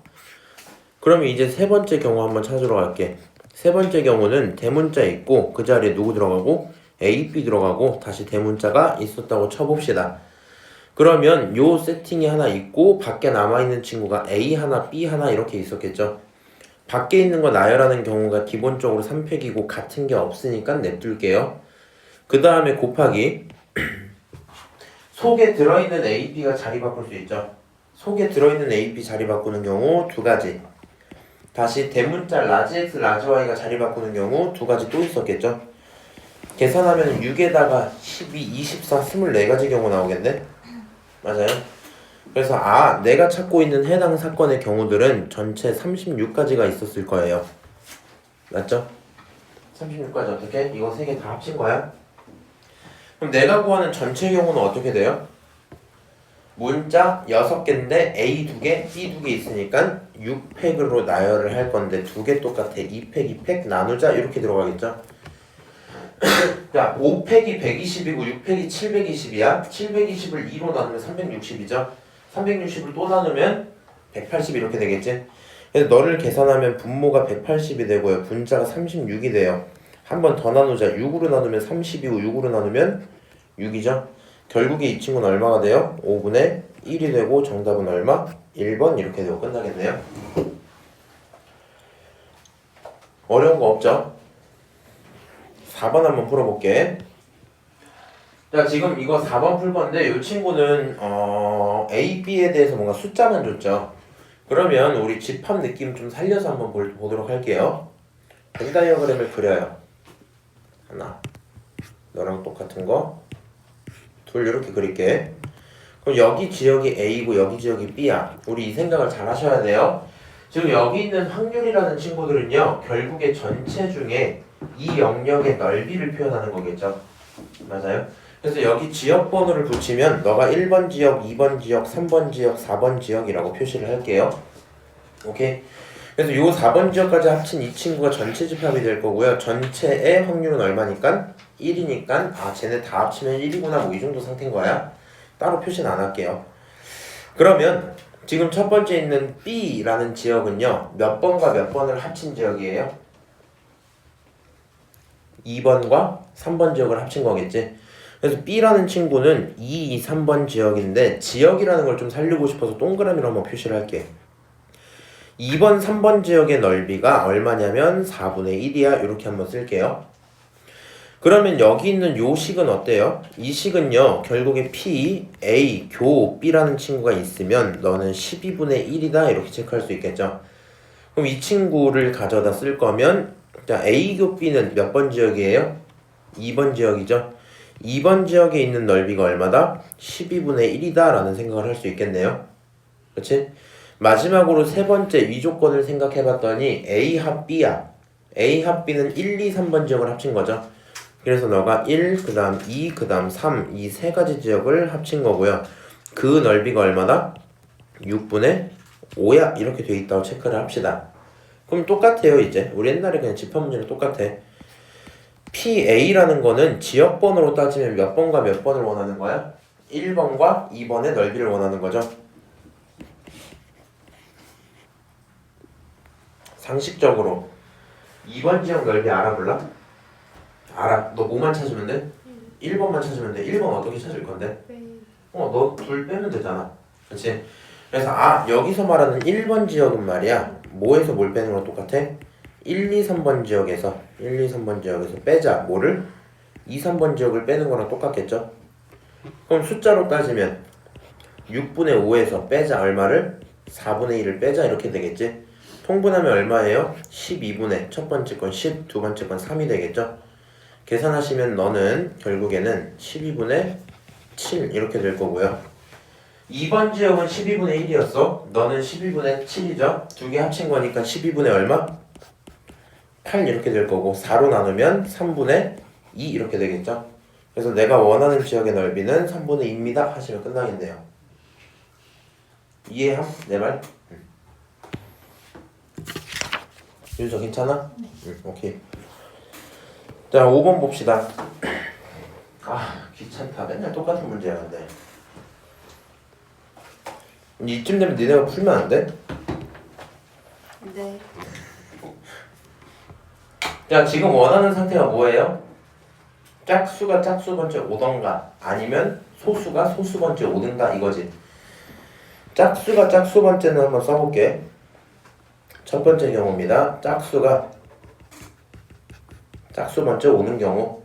그러면 이제 세 번째 경우 한번 찾으러 갈게. 세 번째 경우는 대문자 있고 그 자리에 누구 들어가고 A, B 들어가고 다시 대문자가 있었다고 쳐봅시다. 그러면 요 세팅이 하나 있고 밖에 남아있는 친구가 A 하나, B 하나 이렇게 있었겠죠. 밖에 있는 거 나열하는 경우가 기본적으로 3팩이고 같은 게 없으니까 냅둘게요. 그 다음에 곱하기 속에 들어있는 A, B가 자리 바꿀 수 있죠. 속에 들어있는 A, B 자리 바꾸는 경우 2가지. 다시 대문자 라지 X, 라지 Y가 자리 바꾸는 경우 2가지 또 있었겠죠. 계산하면 6에다가 12, 24, 24가지 경우 나오겠네. 맞아요? 그래서 내가 찾고 있는 해당 사건의 경우들은 전체 36가지가 있었을 거예요. 맞죠? 36가지 어떻게? 이거 3개 다 합친 거야? 그럼 내가 구하는 전체 경우는 어떻게 돼요? 문자 6개인데 A 2개, B 2개 있으니까 6팩으로 나열을 할 건데 2개 똑같아. 2팩, 2팩 나누자 이렇게 들어가겠죠? 자, 5팩이 120이고 6팩이 720이야. 720을 2로 나누면 360이죠. 360을 또 나누면 180 이렇게 되겠지. 그래서 너를 계산하면 분모가 180이 되고요. 분자가 36이 돼요. 한 번 더 나누자. 6으로 나누면 30이고 6으로 나누면 6이죠. 결국에 이 친구는 얼마가 돼요? 5분의 1이 되고 정답은 얼마? 1번 이렇게 되고 끝나겠네요. 어려운 거 없죠? 4번 한번 풀어볼게. 자, 지금 이거 4번 풀 건데 이 친구는 A, B에 대해서 뭔가 숫자만 줬죠. 그러면 우리 집합 느낌 좀 살려서 한번 보도록 할게요. 벤 다이어그램을 그려요. 하나, 너랑 똑같은 거 둘 이렇게 그릴게. 그럼 여기 지역이 A고 여기 지역이 B야. 우리 이 생각을 잘 하셔야 돼요. 지금 여기 있는 확률이라는 친구들은요, 결국에 전체 중에 이 영역의 넓이를 표현하는 거겠죠. 맞아요? 그래서 여기 지역 번호를 붙이면 너가 1번 지역, 2번 지역, 3번 지역, 4번 지역이라고 표시를 할게요. 오케이? 그래서 요 4번 지역까지 합친 이 친구가 전체 집합이 될 거고요. 전체의 확률은 얼마니까? 1이니까 아 쟤네 다 합치면 1이구나 뭐 이 정도 상태인 거야. 따로 표시는 안 할게요. 그러면 지금 첫 번째 있는 B라는 지역은요. 몇 번과 몇 번을 합친 지역이에요? 2번과 3번 지역을 합친 거겠지. 그래서 B라는 친구는 2, 2, 3번 지역인데 지역이라는 걸 좀 살리고 싶어서 동그라미로 한번 표시를 할게. 2번, 3번 지역의 넓이가 얼마냐면 4분의 1이야. 이렇게 한번 쓸게요. 그러면 여기 있는 요 식은 어때요? 이 식은요. 결국에 P, A, 교, B라는 친구가 있으면 너는 12분의 1이다. 이렇게 체크할 수 있겠죠. 그럼 이 친구를 가져다 쓸 거면 자, A, 교, B는 몇 번 지역이에요? 2번 지역이죠. 2번 지역에 있는 넓이가 얼마다? 12분의 1이다 라는 생각을 할 수 있겠네요. 그치? 마지막으로 세 번째 위조건을 생각해봤더니 A 합 B야. A 합 B는 1, 2, 3번 지역을 합친 거죠. 그래서 너가 1, 그 다음 2, 그 다음 3 이 세 가지 지역을 합친 거고요. 그 넓이가 얼마다? 6분의 5야. 이렇게 돼 있다고 체크를 합시다. 그럼 똑같아요 이제. 우리 옛날에 그냥 집합 문제랑 똑같아. PA라는 거는 지역번호로 따지면 몇 번과 몇 번을 원하는 거야? 1번과 2번의 넓이를 원하는 거죠. 상식적으로 2번 지역 넓이 알아 몰라? 알아. 너 뭐만 찾으면 돼? 1번만 찾으면 돼. 1번 어떻게 찾을 건데? 너 둘 빼면 되잖아. 그렇지? 그래서 여기서 말하는 1번 지역은 말이야. 뭐에서 뭘 빼는 거랑 똑같아? 1, 2, 3번 지역에서 1, 2, 3번 지역에서 빼자. 뭐를? 2, 3번 지역을 빼는 거랑 똑같겠죠? 그럼 숫자로 따지면 6분의 5에서 빼자 얼마를? 4분의 1을 빼자 이렇게 되겠지? 통분하면 얼마예요? 12분의 첫 번째 건 10, 두 번째 건 3이 되겠죠? 계산하시면 너는 결국에는 12분의 7 이렇게 될 거고요. 2번 지역은 12분의 1이었어. 너는 12분의 7이죠? 두 개 합친 거니까 12분의 얼마? 8 이렇게 될 거고 4로 나누면 3분의 2 이렇게 되겠죠? 그래서 내가 원하는 지역의 넓이는 3분의 2입니다 하시면 끝나겠네요. 이해함? 내 말? 유저 괜찮아? 응, 오케이. 자, 5번 봅시다. 귀찮다. 맨날 똑같은 문제야, 근데. 이쯤 되면 니네가 풀면 안 돼? 네. 자, 지금 원하는 상태가 뭐예요? 짝수가 짝수 번째 오던가 아니면 소수가 소수 번째 오든가 이거지. 짝수가 짝수 번째는 한번 써볼게. 첫 번째 경우입니다. 짝수가 짝수 번째 오는 경우.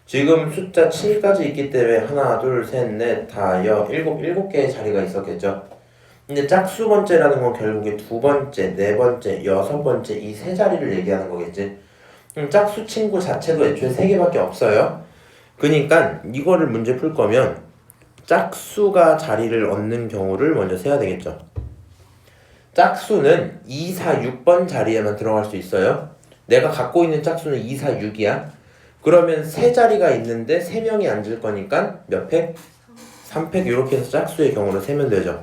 지금 숫자 7까지 있기 때문에 하나, 둘, 셋, 넷, 다, 일곱 개의 자리가 있었겠죠. 근데 짝수 번째라는 건 결국에 두 번째, 네 번째, 여섯 번째 이 세 자리를 얘기하는 거겠지. 짝수 친구 자체도 애초에 세 개밖에 없어요. 그러니까 이거를 문제 풀 거면 짝수가 자리를 얻는 경우를 먼저 세야 되겠죠. 짝수는 2, 4, 6번 자리에만 들어갈 수 있어요. 내가 갖고 있는 짝수는 2, 4, 6이야. 그러면 세 자리가 있는데 세 명이 앉을 거니까 몇 팩? 3팩 이렇게 해서 짝수의 경우를 세면 되죠.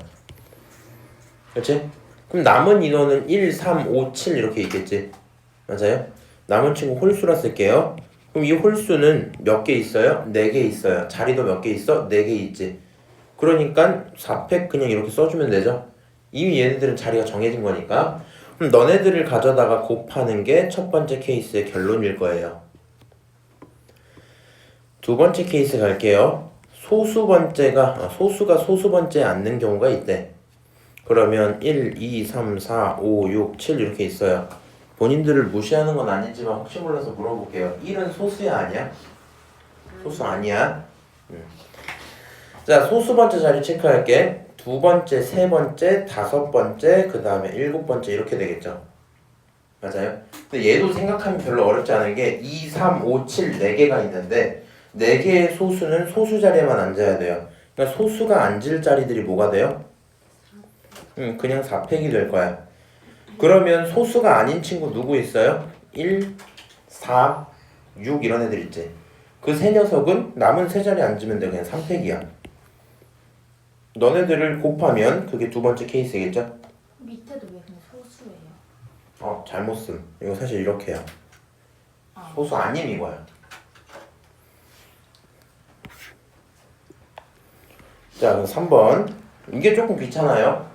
그렇지? 그럼 남은 인원은 1, 3, 5, 7 이렇게 있겠지. 맞아요? 남은 친구 홀수라 쓸게요. 그럼 이 홀수는 몇 개 있어요? 4개 있어요. 자리도 몇 개 있어? 4개 있지. 그러니까 4팩 그냥 이렇게 써주면 되죠. 이미 얘네들은 자리가 정해진 거니까. 그럼 너네들을 가져다가 곱하는 게 첫 번째 케이스의 결론일 거예요. 두 번째 케이스 갈게요. 소수가 소수 번째에 앉는 경우가 있대. 그러면 1, 2, 3, 4, 5, 6, 7 이렇게 있어요. 본인들을 무시하는 건 아니지만 혹시 몰라서 물어볼게요. 1은 소수야 아니야? 소수 아니야. 자, 소수 번째 자리 체크할게. 두 번째, 세 번째, 다섯 번째, 그 다음에 일곱 번째 이렇게 되겠죠. 맞아요? 근데 얘도 생각하면 별로 어렵지 않은 게 2, 3, 5, 7 4개가 있는데 4개의 소수는 소수 자리에만 앉아야 돼요. 그러니까 소수가 앉을 자리들이 뭐가 돼요? 그냥 4팩이 될 거야. 그러면 소수가 아닌 친구 누구 있어요? 1, 4, 6 이런 애들 있지. 그 세 녀석은 남은 세 자리에 앉으면 돼. 그냥 3팩이야. 너네들을 곱하면 그게 두 번째 케이스겠죠? 밑에도 왜 그냥 소수예요? 잘못 쓴. 이거 사실 이렇게 해요. 아. 소수 아님 이거야. 자, 그럼 3번. 이게 조금 귀찮아요.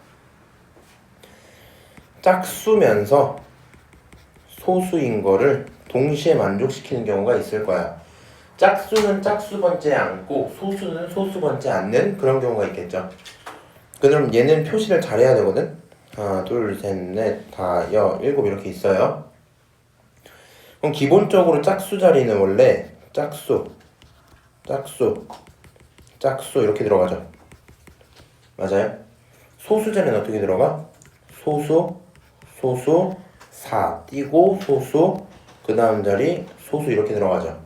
짝수면서 소수인 거를 동시에 만족시키는 경우가 있을 거야. 짝수는 짝수 번째 앉고 소수는 소수 번째 앉는 그런 경우가 있겠죠. 그럼 얘는 표시를 잘해야 되거든. 하나, 둘, 셋, 넷, 다, 여, 일곱 이렇게 있어요. 그럼 기본적으로 짝수 자리는 원래 짝수, 짝수, 짝수 이렇게 들어가죠. 맞아요? 소수 자리는 어떻게 들어가? 소수, 소수, 4 띄고 소수, 그 다음 자리 소수 이렇게 들어가죠.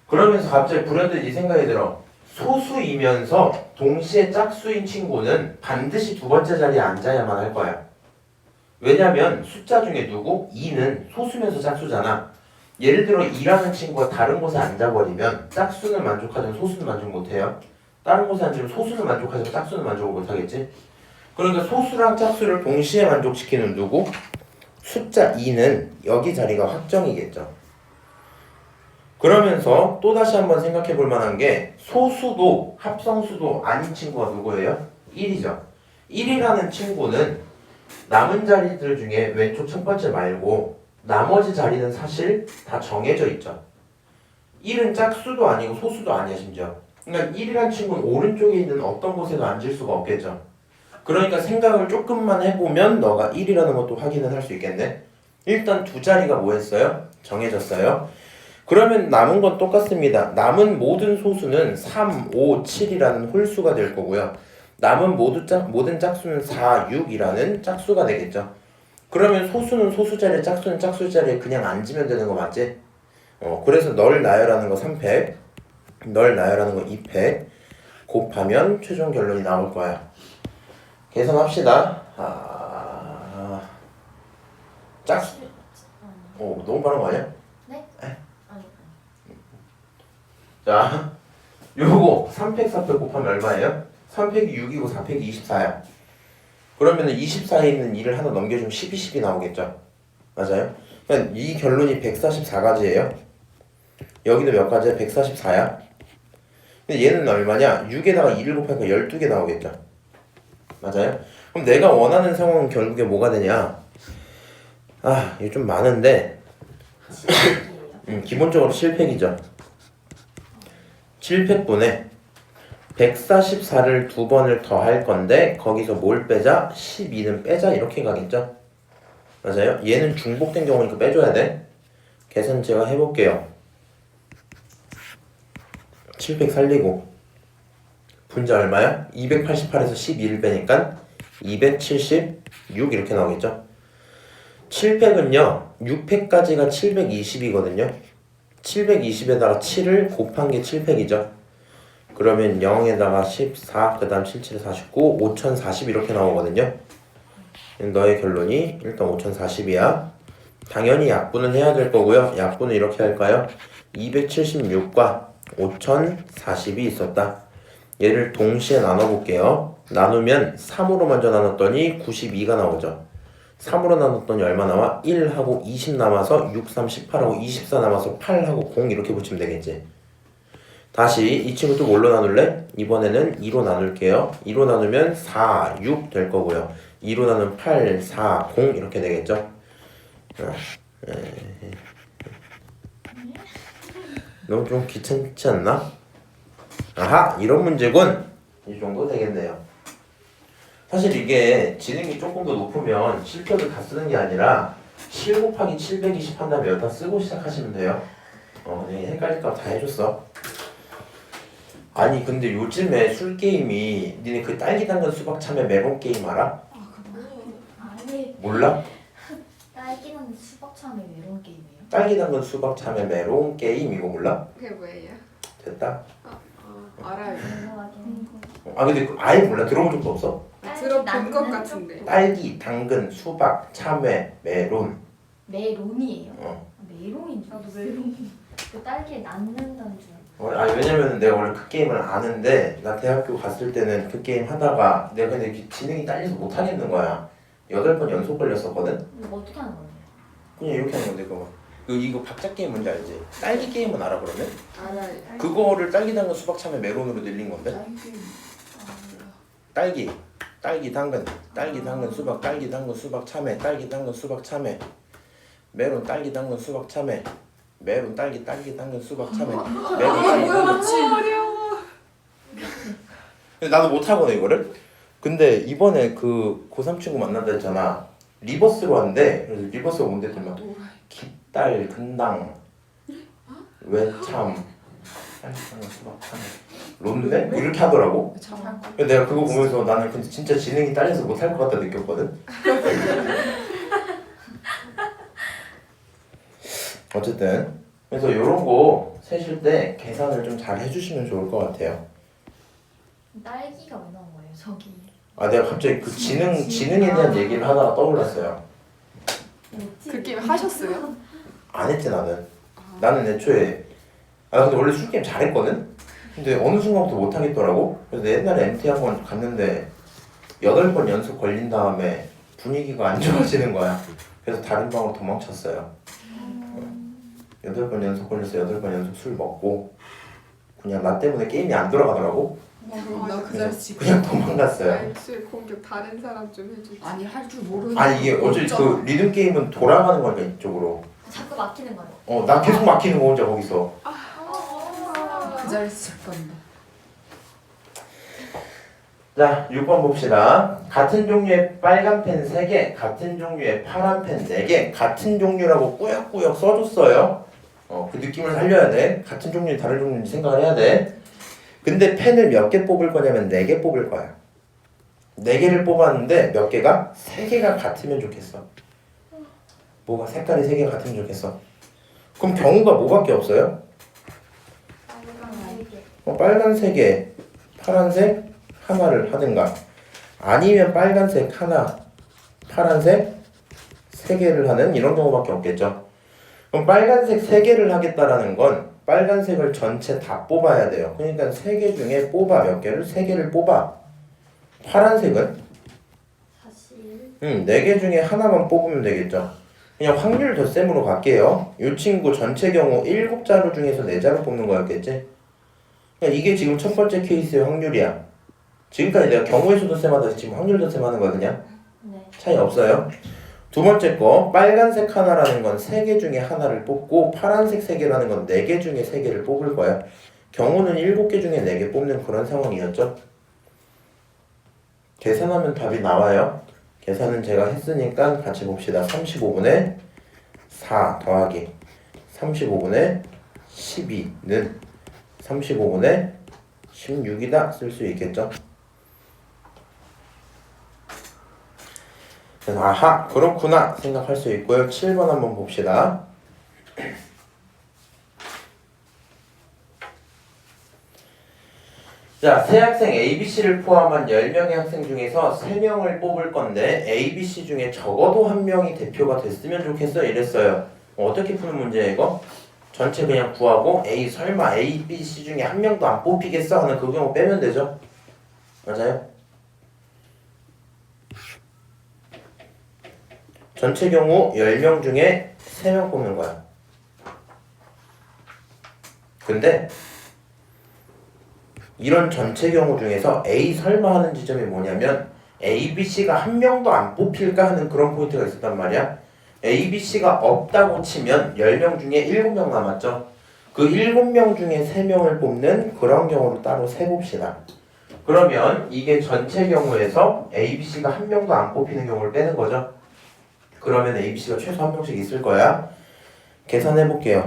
그러면서 갑자기 불현듯 이 생각이 들어. 소수이면서 동시에 짝수인 친구는 반드시 두 번째 자리에 앉아야만 할 거야. 왜냐면 숫자 중에 누구? 2는 소수면서 짝수잖아. 예를 들어 2라는 친구가 다른 곳에 앉아버리면 짝수는 만족하지만 소수는 만족 못해요. 다른 곳에 앉으면 소수는 만족하지만 짝수는 만족을 못하겠지. 그러니까 소수랑 짝수를 동시에 만족시키는 누구? 숫자 2는 여기 자리가 확정이겠죠. 그러면서 또다시 한번 생각해 볼 만한 게 소수도 합성수도 아닌 친구가 누구예요? 1이죠. 1이라는 친구는 남은 자리들 중에 왼쪽 첫 번째 말고 나머지 자리는 사실 다 정해져 있죠. 1은 짝수도 아니고 소수도 아니야 심지어. 그러니까 1이라는 친구는 오른쪽에 있는 어떤 곳에도 앉을 수가 없겠죠. 그러니까 생각을 조금만 해보면 너가 1이라는 것도 확인을 할 수 있겠네. 일단 두 자리가 뭐였어요? 정해졌어요. 그러면 남은 건 똑같습니다. 남은 모든 소수는 3, 5, 7이라는 홀수가 될 거고요. 남은 모든 짝수는 4, 6이라는 짝수가 되겠죠. 그러면 소수는 소수 자리에 짝수는 짝수 자리에 그냥 앉으면 되는 거 맞지? 그래서 널 나열하는 거 3팩, 널 나열하는 거 2팩 곱하면 최종 결론이 나올 거야. 계산합시다. 짝수. 너무 빠른 거 아니야? 네? 아니. 자, 요거 3팩 4팩 곱하면 얼마예요? 3팩이 6이고 4팩이 24야. 그러면은 24에 있는 2를 하나 넘겨주면 12, 10이 나오겠죠? 맞아요? 그러니까 이 결론이 144가지예요. 여기도 몇 가지야? 144야. 근데 얘는 얼마냐? 6에다가 2를 곱하니까 12개 나오겠죠? 맞아요? 그럼 내가 원하는 상황은 결국에 뭐가 되냐? 이거 좀 많은데 7팩이에요. 기본적으로 7팩이죠. 7팩분에 144를 두 번을 더 할 건데 거기서 뭘 빼자? 12는 빼자 이렇게 가겠죠? 맞아요? 얘는 중복된 경우니까 빼줘야 돼. 계산 제가 해볼게요. 700 살리고 분자 얼마야? 288에서 12를 빼니까 276 이렇게 나오겠죠? 7팩은요 6팩까지가 720이거든요 720에다가 7을 곱한 게 7팩이죠 그러면 0에다가 14 그 다음 77에 49 5040 이렇게 나오거든요 너의 결론이 일단 5040이야 당연히 약분은 해야 될 거고요 약분은 이렇게 할까요? 276과 5040이 있었다 얘를 동시에 나눠볼게요 나누면 3으로 먼저 나눴더니 92가 나오죠 3으로 나눴더니 얼마 나와? 1하고 20 남아서 6, 3, 18하고 24 남아서 8하고 0 이렇게 붙이면 되겠지 다시 이 친구 또 뭘로 나눌래? 이번에는 2로 나눌게요 2로 나누면 4, 6 될 거고요 2로 나누면 8, 4, 0 이렇게 되겠죠 너무 좀 귀찮지 않나? 아하! 이런 문제군! 이 정도 되겠네요 사실 이게 지능이 조금 더 높으면 실격을 다 쓰는 게 아니라 7 곱하기 720 한 다음에 여기다 쓰고 시작하시면 돼요 네, 헷갈릴까 다 해줬어 아니 근데 요즘에 술게임이 니네 그 딸기 당근 수박 참외 메론 게임 알아? 아니. 몰라? 딸기는 수박 참외 메론 게임이에요? 딸기 당근 수박 참외 메론 게임 이거 몰라? 그게 뭐예요? 됐다 알아요. 궁금하긴 근데 아예 몰라? 들어본 적도 없어? 들어본 것 같은데. 딸기, 당근, 수박, 참외, 메론 메론이에요? 어. 메론인 줄 알았어. 메론. 그 딸기에 낳는다는 줄 알았어. 아니 왜냐면 내가 원래 그 게임을 아는데 나 대학교 갔을 때는 그 게임 하다가 내가 근데 지능이 딸려서 못 하겠는 거야 8번 연속 걸렸었거든. 이거 어떻게 하는 거예요? 그냥 이렇게 하는 건데 그거. 이거 박자 게임 뭔지 알지? 딸기 게임은 알아 그러면? 알아요. 그거를 딸기 당근 수박 참외 메론으로 늘린 건데. 딸기 당근 수박 딸기 당근 수박 참외 딸기 당근 수박 참외 메론 딸기 당근 수박 참외 메론 딸기 당근 수박 참외 메론 딸기 당근. 어려워. 근데 나도 못하거든 이거를. 근데 이번에 그 고3 친구 만난다 했잖아. 리버스로 한대. 그래서 리버스가 뭔데 했더니 기딸 근당 외참 딸기 당근 수박 참외 론데? 이렇게 하더라고. 근데 내가 그거 보면서 나는 근데 진짜 지능이 딸려서 못할 것 같다 느꼈거든. 어쨌든 그래서 이런 거 세실 때 계산을 좀 잘 해주시면 좋을 것 같아요. 딸기가 왜 나온 거예요? 저기. 아 내가 갑자기 그 지능에 대한 얘기를 하다가 떠올랐어요. 그 게임 하셨어요? 안 했지 나는. 나는 애초에 나 근데 원래 술게임 잘했거든. 근데 어느 순간부터 못 하겠더라고. 그래서 옛날에 MT 학원 갔는데 8번 연속 걸린 다음에 분위기가 안 좋아지는 거야. 그래서 다른 방으로 도망쳤어요. 8번 연속 걸려서 8번 연속 술 먹고 그냥 나 때문에 게임이 안 돌아가더라고. 나그 자리에서 그냥 도망갔어요. 애초에 공격 다른 사람 좀 해주지. 아니 할 줄 모르는. 아니 이게 어제 그 리듬 게임은 돌아가는 거니까 이쪽으로. 자꾸 막히는 거예요. 나 계속 막히는 거 혼자 거기서. 그 자리에서 잠깐만. 자 6번 봅시다. 같은 종류의 빨간 펜 3개, 같은 종류의 파란 펜 4개, 같은 종류라고 꾸역꾸역 써줬어요. 그 느낌을 살려야 돼. 같은 종류인지 다른 종류인지 생각을 해야 돼. 근데 펜을 몇 개 뽑을 거냐면 4개 뽑을 거야. 4개를 뽑았는데 몇 개가? 3개가 같으면 좋겠어. 뭐가 색깔이 3개가 같으면 좋겠어. 그럼 경우가 뭐밖에 없어요? 빨간 3개, 파란색 하나를 하든가 아니면 빨간색 하나, 파란색 3개를 하는 이런 경우밖에 없겠죠. 그럼 빨간색 3개를 하겠다라는 건 빨간색을 전체 다 뽑아야 돼요. 그러니까 3개 중에 뽑아 몇 개를? 3개를 뽑아. 파란색은? 사실 4개 중에 하나만 뽑으면 되겠죠. 그냥 확률 덧셈으로 갈게요. 이 친구 전체 경우 7자루 중에서 4자루 뽑는 거였겠지? 그러니까 이게 지금 첫 번째 케이스의 확률이야. 지금까지 내가 경우의 수 덧셈하다 지금 확률 덧셈하는 거야 그냥? 네. 차이 없어요. 두 번째 거 빨간색 하나라는 건 3개 중에 하나를 뽑고 파란색 3개라는 건 4개 중에 3개를 뽑을 거야. 경우는 7개 중에 4개 뽑는 그런 상황이었죠. 계산하면 답이 나와요. 계산은 제가 했으니까 같이 봅시다. 35분의 4 더하기 35분의 12는 35분의 16이다 쓸 수 있겠죠. 아하 그렇구나 생각할 수 있고요. 7번 한번 봅시다. 자, 세 학생 ABC를 포함한 10명의 학생 중에서 3명을 뽑을 건데 ABC 중에 적어도 1명이 대표가 됐으면 좋겠어 이랬어요. 어떻게 푸는 문제야 이거? 전체 그냥 구하고 설마 A, B, C 중에 1명도 안 뽑히겠어 하는 그 경우 빼면 되죠. 맞아요? 전체 경우 10명 중에 3명 뽑는 거야. 근데 이런 전체 경우 중에서 A 설마 하는 지점이 뭐냐면 A, B, C가 1명도 안 뽑힐까 하는 그런 포인트가 있었단 말이야. A, B, C가 없다고 치면 10명 중에 7명 남았죠. 그 7명 중에 3명을 뽑는 그런 경우를 따로 세봅시다. 그러면 이게 전체 경우에서 A, B, C가 1명도 안 뽑히는 경우를 빼는 거죠. 그러면 A, B, C가 최소 1명씩 있을 거야. 계산해 볼게요.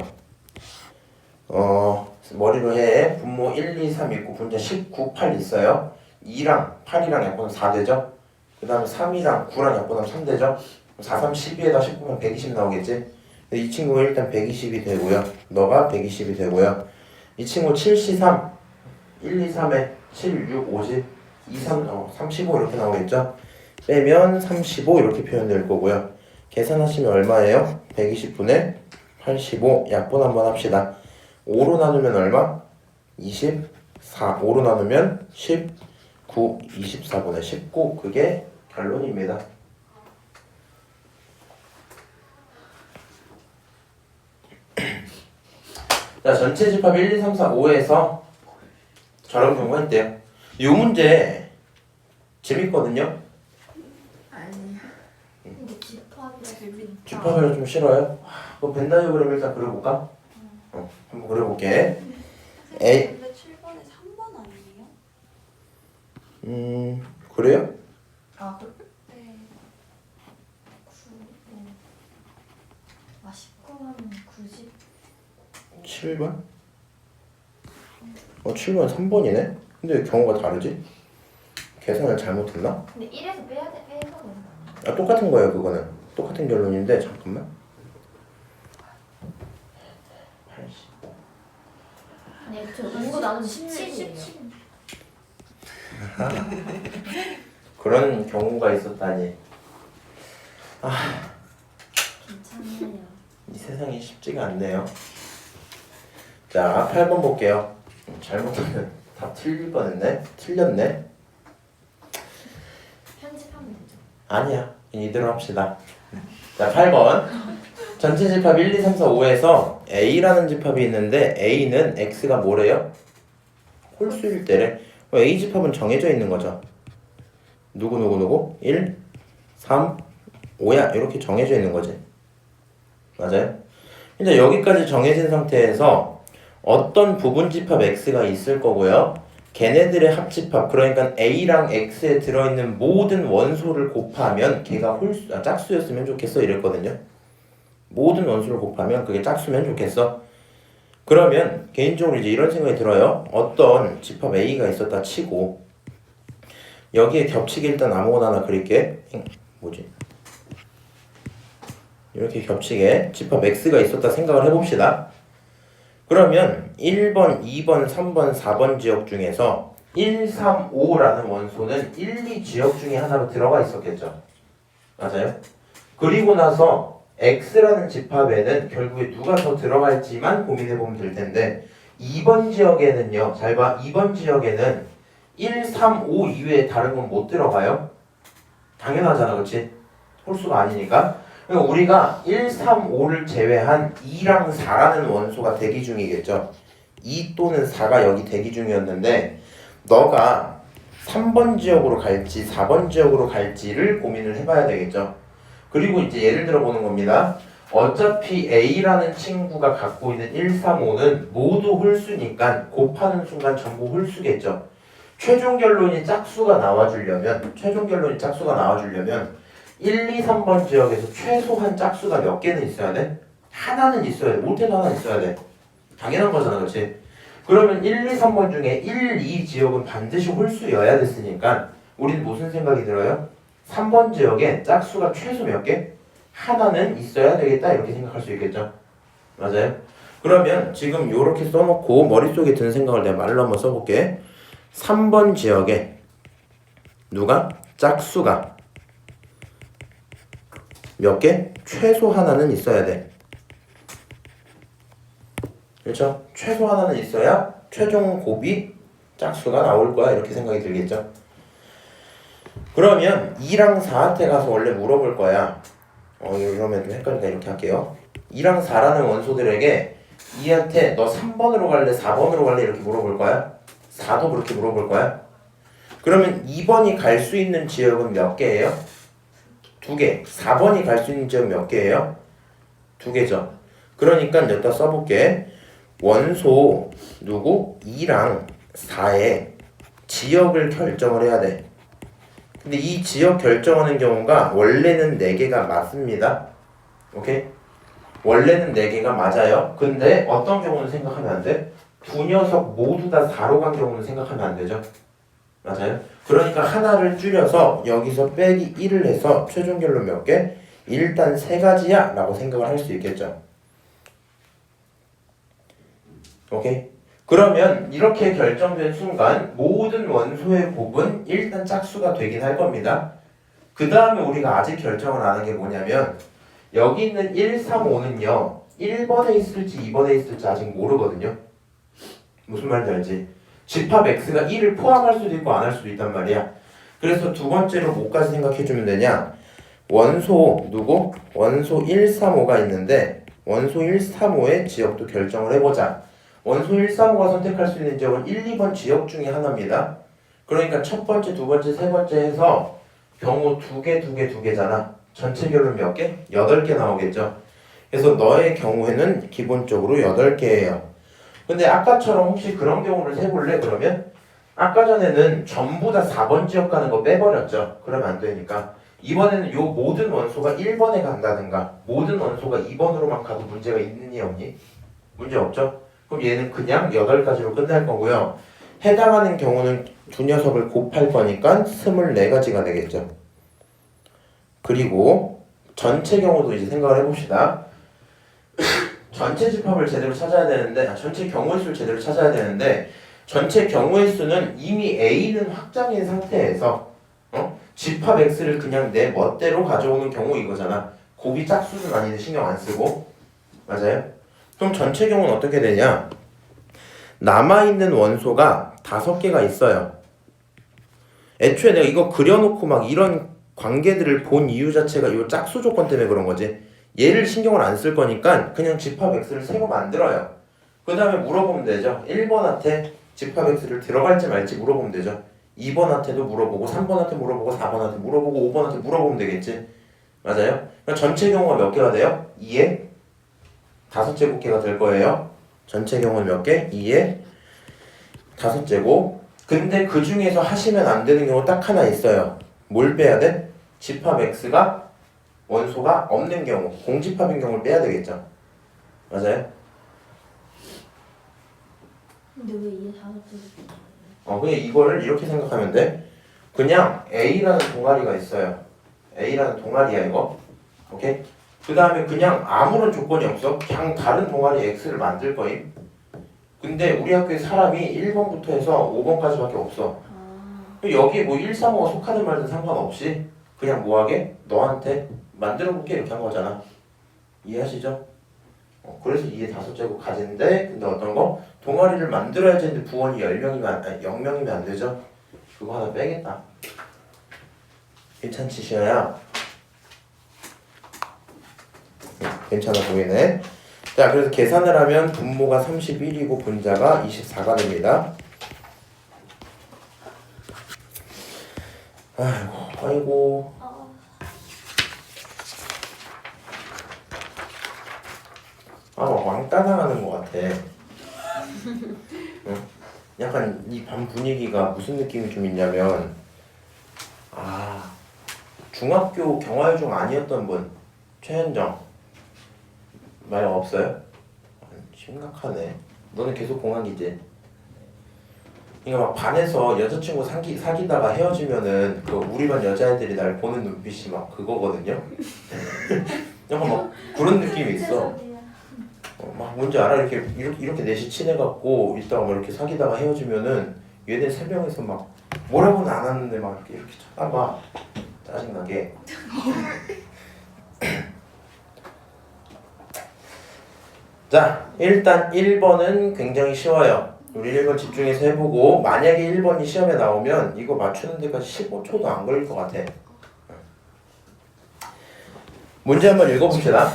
머리로 해. 분모 1, 2, 3 있고 분자 19, 8 있어요. 2랑 8이랑 약분하면 4 되죠. 그 다음에 3이랑 9랑 약분하면 3 되죠. 4, 3, 12에다 19면 120 나오겠지. 이 친구가 일단 120이 되고요. 너가 120이 되고요. 이 친구 7, C, 3 1, 2, 3에 7, 6, 50 2, 3, 35 이렇게 나오겠죠. 빼면 35 이렇게 표현될 거고요. 계산하시면 얼마예요? 120분의 85 약분 한번 합시다. 5로 나누면 얼마? 24. 5로 나누면 19. 24분의 19. 그게 결론입니다. 자, 전체 집합 1, 2, 3, 4, 5에서 저런 경우가 있대요. 이 문제 재밌거든요. 아니. 근데 집합이 재밌다. 집합을 좀 싫어요? 그럼 벤 다이어그램 일단 그려볼까? 한번 그려볼게. 에이. 근데 7번에 3번 아니에요? 그래요? 아, 그 네. 19하면 90. 7번? 7번 3번이네? 근데 왜 경우가 다르지? 계산을 잘못했나? 근데 1에서 빼서 되는 거 아니야? 아, 똑같은 거예요, 그거는. 똑같은 결론인데, 잠깐만. 80. 아니, 저 5 나누면 17이에요. 그런 경우가 있었다니. 괜찮아요. 이 세상이 쉽지가 않네요. 자, 8번 볼게요. 잘못하면 답 틀릴 뻔했네. 틀렸네. 편집하면 되죠. 아니야. 그냥 이대로 합시다. 자, 8번. 전체 집합 1, 2, 3, 4, 5에서 A라는 집합이 있는데 A는 X가 뭐래요? 홀수일 때래. A 집합은 정해져 있는 거죠. 누구 1, 3, 5야. 이렇게 정해져 있는 거지. 맞아요? 이제 여기까지 정해진 상태에서 어떤 부분 집합 X가 있을 거고요. 걔네들의 합집합, 그러니까 A랑 X에 들어있는 모든 원소를 곱하면 걔가 짝수였으면 좋겠어 이랬거든요. 모든 원소를 곱하면 그게 짝수면 좋겠어. 그러면 개인적으로 이제 이런 생각이 들어요. 어떤 집합 A가 있었다 치고 여기에 겹치기 일단 아무거나 하나 그릴게. 뭐지? 이렇게 겹치게 집합 X가 있었다 생각을 해봅시다. 그러면 1번, 2번, 3번, 4번 지역 중에서 1, 3, 5라는 원소는 1, 2 지역 중에 하나로 들어가 있었겠죠. 맞아요? 그리고 나서 X라는 집합에는 결국에 누가 더 들어갈지만 고민해보면 될 텐데 2번 지역에는요. 잘 봐. 2번 지역에는 1, 3, 5 이외에 다른 건 못 들어가요. 당연하잖아. 그렇지? 홀수가 아니니까. 그러니까 우리가 1, 3, 5를 제외한 2랑 4라는 원소가 대기 중이겠죠. 2 또는 4가 여기 대기 중이었는데 너가 3번 지역으로 갈지 4번 지역으로 갈지를 고민을 해봐야 되겠죠. 그리고 이제 예를 들어 보는 겁니다. 어차피 A라는 친구가 갖고 있는 1, 3, 5는 모두 홀수니까 곱하는 순간 전부 홀수겠죠. 최종 결론이 짝수가 나와주려면 1, 2, 3번 지역에서 최소한 짝수가 몇 개는 있어야 돼? 하나는 있어야 돼. 못해도 하나 있어야 돼. 당연한 거잖아. 그렇지? 그러면 1, 2, 3번 중에 1, 2 지역은 반드시 홀수여야 됐으니까 우리는 무슨 생각이 들어요? 3번 지역에 짝수가 최소 몇 개? 하나는 있어야 되겠다. 이렇게 생각할 수 있겠죠. 맞아요? 그러면 지금 이렇게 써놓고 머릿속에 드는 생각을 내가 말로 한번 써볼게. 3번 지역에 누가? 짝수가 몇 개? 최소 하나는 있어야 돼. 그렇죠? 최소 하나는 있어야 최종 곱이 짝수가 나올 거야. 이렇게 생각이 들겠죠? 그러면 2랑 4한테 가서 원래 물어볼 거야. 이러면 좀 헷갈리니까 이렇게 할게요. 2랑 4라는 원소들에게 2한테 너 3번으로 갈래? 4번으로 갈래? 이렇게 물어볼 거야. 4도 그렇게 물어볼 거야. 그러면 2번이 갈 수 있는 지역은 몇 개예요? 2개. 4번이 갈 수 있는 지역은 몇 개예요? 2개죠. 그러니까 여기다 써볼게. 원소 누구? 2랑 4의 지역을 결정을 해야 돼. 근데 이 지역 결정하는 경우가 원래는 4개가 맞습니다. 오케이? 원래는 4개가 맞아요. 근데 어떤 경우는 생각하면 안 돼? 두 녀석 모두 다 4로 간 경우는 생각하면 안 되죠. 맞아요? 그러니까 하나를 줄여서 여기서 빼기 1을 해서 최종 결론 몇 개? 일단 3가지야 라고 생각을 할 수 있겠죠. 오케이? 그러면 이렇게 결정된 순간 모든 원소의 곱은 일단 짝수가 되긴 할 겁니다. 그 다음에 우리가 아직 결정을 안 한 게 뭐냐면 여기 있는 1, 3, 5는요 1번에 있을지 2번에 있을지 아직 모르거든요. 무슨 말인지 알지? 집합 X가 1을 포함할 수도 있고 안 할 수도 있단 말이야. 그래서 두 번째로 뭐까지 생각해주면 되냐? 원소 누구? 원소 1, 3, 5가 있는데 원소 1, 3, 5의 지역도 결정을 해보자. 원소 135가 선택할 수 있는 지역은 1, 2번 지역 중에 하나입니다. 그러니까 첫 번째, 두 번째, 세 번째 해서 경우 2개잖아. 전체 결론 몇 개? 8개 나오겠죠. 그래서 너의 경우에는 기본적으로 8개예요. 근데 아까처럼 혹시 그런 경우를 세볼래? 그러면 아까 전에는 전부 다 4번 지역 가는 거 빼버렸죠. 그러면 안 되니까 이번에는 요 모든 원소가 1번에 간다든가 모든 원소가 2번으로만 가도 문제가 있느니 없니? 문제 없죠? 그럼 얘는 그냥 8가지로 끝날 거고요. 해당하는 경우는 두 녀석을 곱할 거니까 24가지가 되겠죠. 그리고 전체 경우도 이제 생각을 해봅시다. 전체 집합을 제대로 찾아야 되는데 전체 경우의 수를 제대로 찾아야 되는데 전체 경우의 수는 이미 A는 확정인 상태에서 집합 X를 그냥 내 멋대로 가져오는 경우 이거잖아. 곱이 짝수는 아닌데 신경 안 쓰고. 맞아요? 그럼 전체 경우는 어떻게 되냐? 남아있는 원소가 5개가 있어요. 애초에 내가 이거 그려놓고 막 이런 관계들을 본 이유 자체가 이 짝수 조건 때문에 그런 거지. 얘를 신경을 안 쓸 거니까 그냥 집합 X를 새로 만들어요. 그 다음에 물어보면 되죠. 1번한테 집합 X를 들어갈지 말지 물어보면 되죠. 2번한테도 물어보고 3번한테 물어보고 4번한테 물어보고 5번한테 물어보면 되겠지. 맞아요? 그러니까 전체 경우가 몇 개가 돼요? 2에 5제곱개가 될 거예요. 전체 경우는 몇 개? 2에 5제곱. 근데 그 중에서 하시면 안 되는 경우 딱 하나 있어요. 뭘 빼야 돼? 집합 X가 원소가 없는 경우, 공집합인 경우를 빼야 되겠죠. 맞아요? 근데 왜 이게 5개? 그냥 이거를 이렇게 생각하면 돼. 그냥 A라는 동아리가 있어요. A라는 동아리야 이거. 오케이? 그 다음에 그냥 아무런 조건이 없어. 그냥 다른 동아리 X를 만들 거임. 근데 우리 학교에 사람이 1번부터 해서 5번까지밖에 없어. 여기에 뭐 1, 3, 5가 속하든 말든 상관없이 그냥 뭐하게? 너한테 만들어볼게 이렇게 한 거잖아. 이해하시죠? 그래서 2에 5제곱 가진데 근데 어떤 거? 동아리를 만들어야지 했는데 부원이 0명이면 안 되죠? 그거 하나 빼겠다. 괜찮지 시아야? 괜찮아 보이네. 자, 그래서 계산을 하면 분모가 31이고 분자가 24가 됩니다. 아이고. 왕따 당하는 것 같아. 응? 약간 이 반 분위기가 무슨 느낌이 좀 있냐면, 중학교 경활중 아니었던 분, 최현정. 말 없어요? 심각하네. 너는 계속 공학이지? 그러니까 막 반에서 여자친구 사귀다가 헤어지면은 그 우리 반 여자애들이 날 보는 눈빛이 막 그거거든요. 약간 막 그런 느낌이 있어. 막 뭔지 알아? 이렇게 넷이 친해갖고 있다가 막 이렇게 사귀다가 헤어지면은 얘네 세 명이서 막 뭐라고는 안 하는데 막 이렇게 쳐다봐. 짜증나게. 자, 일단 1번은 굉장히 쉬워요. 우리 1번 집중해서 해보고 만약에 1번이 시험에 나오면 이거 맞추는 데까지 15초도 안 걸릴 것 같아. 문제 한번 읽어봅시다.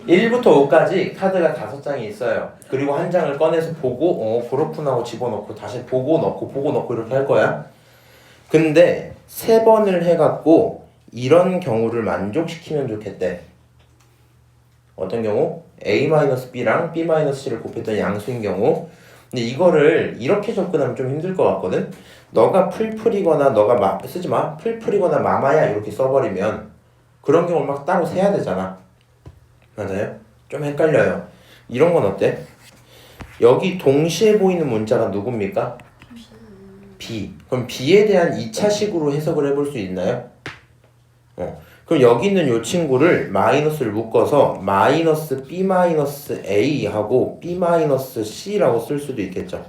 1부터 5까지 카드가 5장이 있어요. 그리고 한 장을 꺼내서 보고 그렇구나 하고 집어넣고 다시 보고 넣고 이렇게 할 거야. 근데 3번을 해갖고 이런 경우를 만족시키면 좋겠대. 어떤 경우? A-B랑 B-C를 곱했던 양수인 경우. 근데 이거를 이렇게 접근하면 좀 힘들 것 같거든? 너가 풀풀이거나 너가 쓰지마. 풀풀이거나 마마야 이렇게 써버리면 그런 경우를 막 따로 세야 되잖아. 맞아요? 좀 헷갈려요. 이런 건 어때? 여기 동시에 보이는 문자가 누굽니까? B. 그럼 B에 대한 2차식으로 해석을 해볼 수 있나요? 그럼 여기 있는 이 친구를 마이너스를 묶어서 마이너스 B 마이너스 A 하고 B 마이너스 C라고 쓸 수도 있겠죠.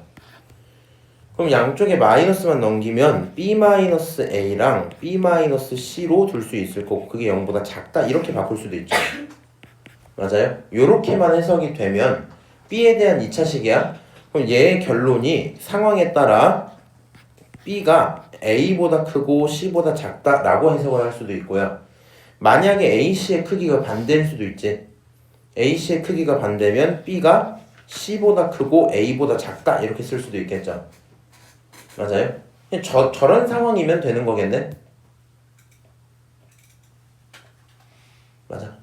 그럼 양쪽에 마이너스만 넘기면 B 마이너스 A랑 B 마이너스 C로 둘 수 있을 거고 그게 0보다 작다 이렇게 바꿀 수도 있죠. 맞아요? 요렇게만 해석이 되면 B에 대한 2차식이야. 그럼 얘의 결론이 상황에 따라 B가 A보다 크고 C보다 작다라고 해석을 할 수도 있고요. 만약에 AC의 크기가 반대일 수도 있지. AC의 크기가 반대면 B가 C보다 크고 A보다 작다 이렇게 쓸 수도 있겠죠. 맞아요? 저런 상황이면 되는 거겠네. 맞아.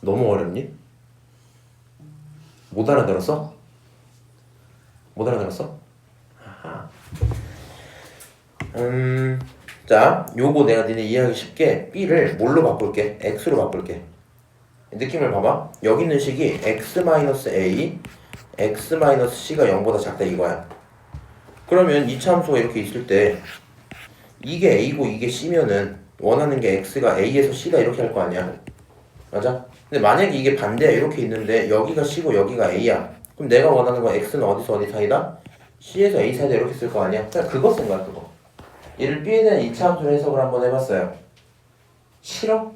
너무 어렵니? 못 알아들었어? 못 알아들었어? 아하. 자, 요거 내가 니네 이해하기 쉽게 B를 뭘로 바꿀게? X로 바꿀게. 느낌을 봐봐. 여기 있는 식이 X-A, X-C가 0보다 작다 이거야. 그러면 이차 함수가 이렇게 있을 때 이게 A고 이게 C면은 원하는 게 X가 A에서 C다 이렇게 할 거 아니야. 맞아? 근데 만약에 이게 반대야 이렇게 있는데 여기가 C고 여기가 A야. 그럼 내가 원하는 건 X는 어디서 어디 사이다? C에서 A 사이다 이렇게 쓸 거 아니야. 그냥 그거 쓴 거야 그거. 얘를 B에 대한 이차 함수로 해석을 한번 해봤어요. 싫어?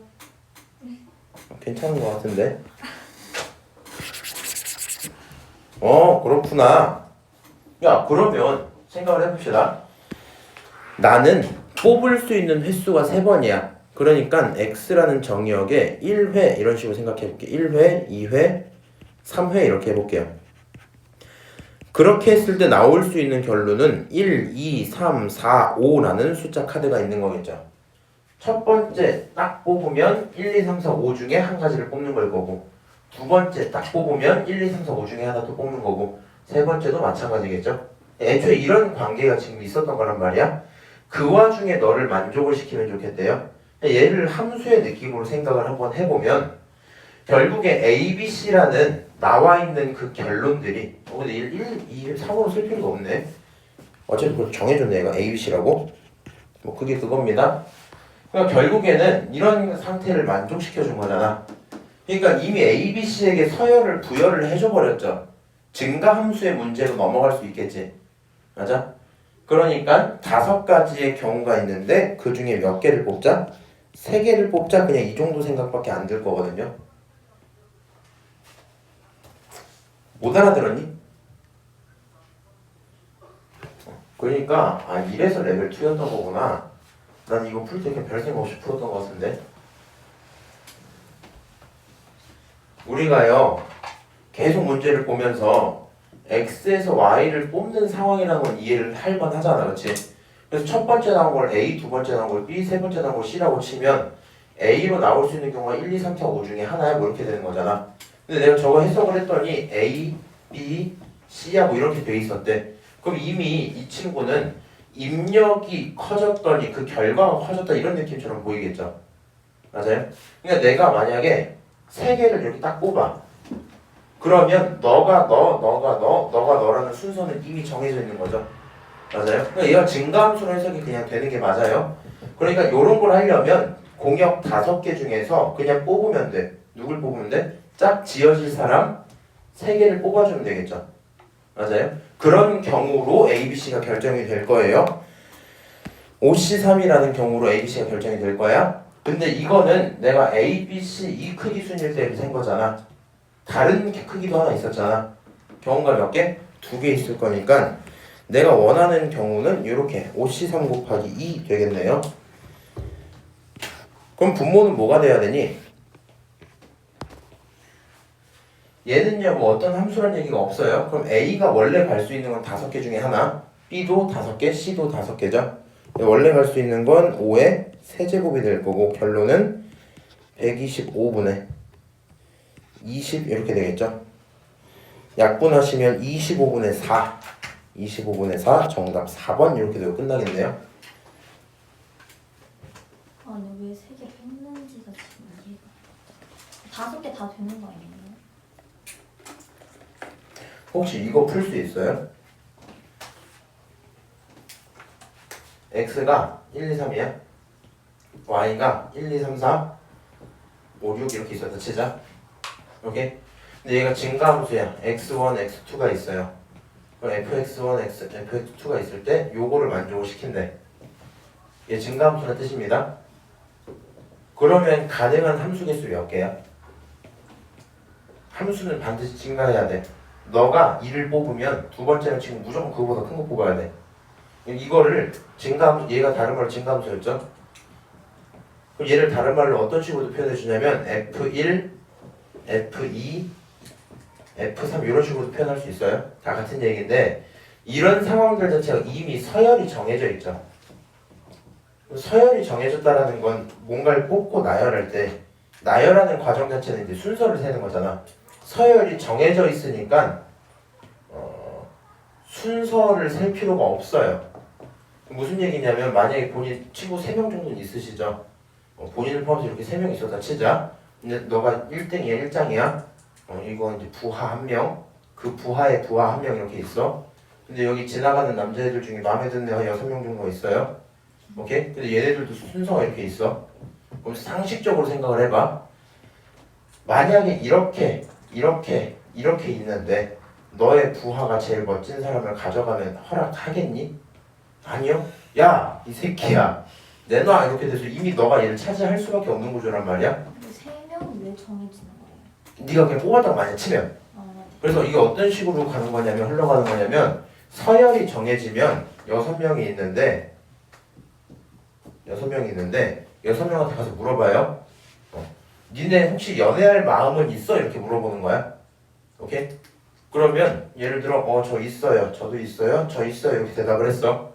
괜찮은 것 같은데. 그렇구나. 야, 그러면 생각을 해봅시다. 나는 뽑을 수 있는 횟수가 3번이야. 그러니까 X라는 정의역에 1회 이런 식으로 생각해볼게. 1회, 2회, 3회 이렇게 해볼게요. 그렇게 했을 때 나올 수 있는 결론은 1, 2, 3, 4, 5라는 숫자 카드가 있는 거겠죠. 첫 번째 딱 뽑으면 1, 2, 3, 4, 5 중에 한 가지를 뽑는 걸 거고, 두 번째 딱 뽑으면 1, 2, 3, 4, 5 중에 하나 또 뽑는 거고, 세 번째도 마찬가지겠죠. 애초에 이런 관계가 지금 있었던 거란 말이야. 그 와중에 너를 만족을 시키면 좋겠대요. 얘를 함수의 느낌으로 생각을 한번 해보면 결국에 A, B, C라는 나와 있는 그 결론들이 근데 1, 2, 3으로 쓸 필요가 없네. 어차피 그걸 정해줬네 얘가 A, B, C라고. 뭐 그게 그겁니다. 그러니까 결국에는 이런 상태를 만족시켜 준 거잖아. 그러니까 이미 A, B, C에게 서열을 부여를 해줘 버렸죠. 증가 함수의 문제로 넘어갈 수 있겠지. 맞아? 그러니까 5가지의 경우가 있는데 그 중에 몇 개를 뽑자? 3개를 뽑자. 그냥 이 정도 생각밖에 안 들 거거든요. 못 알아들었니? 그러니까 이래서 레벨 2였던 거구나. 난 이거 풀 때 그냥 별 생각 없이 풀었던 것 같은데. 우리가요 계속 문제를 보면서 X에서 Y를 뽑는 상황이라는 건 이해를 할 만하잖아. 그치? 그래서 첫 번째 나온 걸 A, 두 번째 나온 걸 B, 세 번째 나온 걸 C라고 치면 A로 나올 수 있는 경우가 1, 2, 3, 4, 5 중에 하나야. 뭐 이렇게 되는 거잖아. 근데 내가 저거 해석을 했더니 A, B, C야 뭐 이렇게 돼 있었대. 그럼 이미 이 친구는 입력이 커졌더니 그 결과가 커졌다 이런 느낌처럼 보이겠죠. 맞아요? 그러니까 내가 만약에 3개를 이렇게 딱 뽑아. 그러면 너가 너라는 순서는 이미 정해져 있는 거죠. 맞아요? 그러니까 얘가 증가함수로 해석이 그냥 되는 게 맞아요. 그러니까 이런 걸 하려면 공역 5개 중에서 그냥 뽑으면 돼. 누굴 뽑으면 돼? 짝 지어질 사람 3개를 뽑아주면 되겠죠. 맞아요? 그런 경우로 ABC가 결정이 될 거예요. OC3이라는 경우로 ABC가 결정이 될 거야. 근데 이거는 내가 ABC 이 크기 순일 때 이렇게 센 거잖아. 다른 크기도 하나 있었잖아. 경우가 몇 개? 2개 있을 거니까 내가 원하는 경우는 이렇게 OC3 곱하기 2 되겠네요. 그럼 분모는 뭐가 돼야 되니? 얘는요 뭐 어떤 함수란 얘기가 없어요. 그럼 A가 원래 갈 수 있는 건 5개 중에 하나, B도 5개, C도 5개죠. 원래 갈 수 있는 건 5의 세제곱이 될 거고 결론은 125분의 20 이렇게 되겠죠. 약분하시면 25분의 4 25분의 4 정답 4번 이렇게 되고 끝나겠네요. 아니 왜 3개 뺐는지가 지금 이해가 5개 다 되는 거 아니에요? 혹시 이거 풀 수 있어요? X가 1, 2, 3이야. Y가 1, 2, 3, 4, 5, 6 이렇게 있었다 치자. 오케이? 근데 얘가 증가함수야. X1, X2가 있어요. 그럼 fx1, fx2가 있을 때 요거를 만족을 시킨대. 얘 증가함수란 뜻입니다. 그러면 가능한 함수 개수 몇 개야? 함수는 반드시 증가해야 돼. 너가 2를 뽑으면 두 번째는 지금 무조건 그거보다 큰 거 뽑아야 돼. 이거를 증가함수, 얘가 다른 걸 증가함수였죠? 그럼 얘를 다른 말로 어떤 식으로 표현해 주냐면 F1, F2, F3 이런 식으로 표현할 수 있어요. 다 같은 얘기인데 이런 상황들 자체가 이미 서열이 정해져 있죠. 서열이 정해졌다라는 건 뭔가를 뽑고 나열할 때 나열하는 과정 자체는 이제 순서를 세는 거잖아. 서열이 정해져 있으니까 순서를 셀 필요가 없어요. 무슨 얘기냐면 만약에 본인 친구 3명 정도는 있으시죠. 본인을 포함해서 이렇게 3명 있었다 치자. 근데 너가 1등이야 1장이야. 이건 이제 부하 1명, 그 부하에 부하 1명 이렇게 있어. 근데 여기 지나가는 남자애들 중에 마음에 드는 애가 6명 정도 있어요. 오케이? 근데 얘네들도 순서가 이렇게 있어. 그럼 상식적으로 생각을 해봐. 만약에 이렇게 있는데 너의 부하가 제일 멋진 사람을 가져가면 허락하겠니? 아니요. 야, 이 새끼야. 내놔 이렇게 돼서 이미 너가 얘를 차지할 수밖에 없는 구조란 말이야. 근데 3명이 왜 정해지는 거예요? 네가 그냥 뽑았다고 만약 치면. 그래서 이게 어떤 식으로 가는 거냐면 흘러가는 거냐면 서열이 정해지면 6명이 있는데 6명한테 가서 물어봐요. 니네 혹시 연애할 마음은 있어? 이렇게 물어보는 거야. 오케이? 그러면 예를 들어 저 있어요. 저도 있어요. 저 있어요. 이렇게 대답을 했어.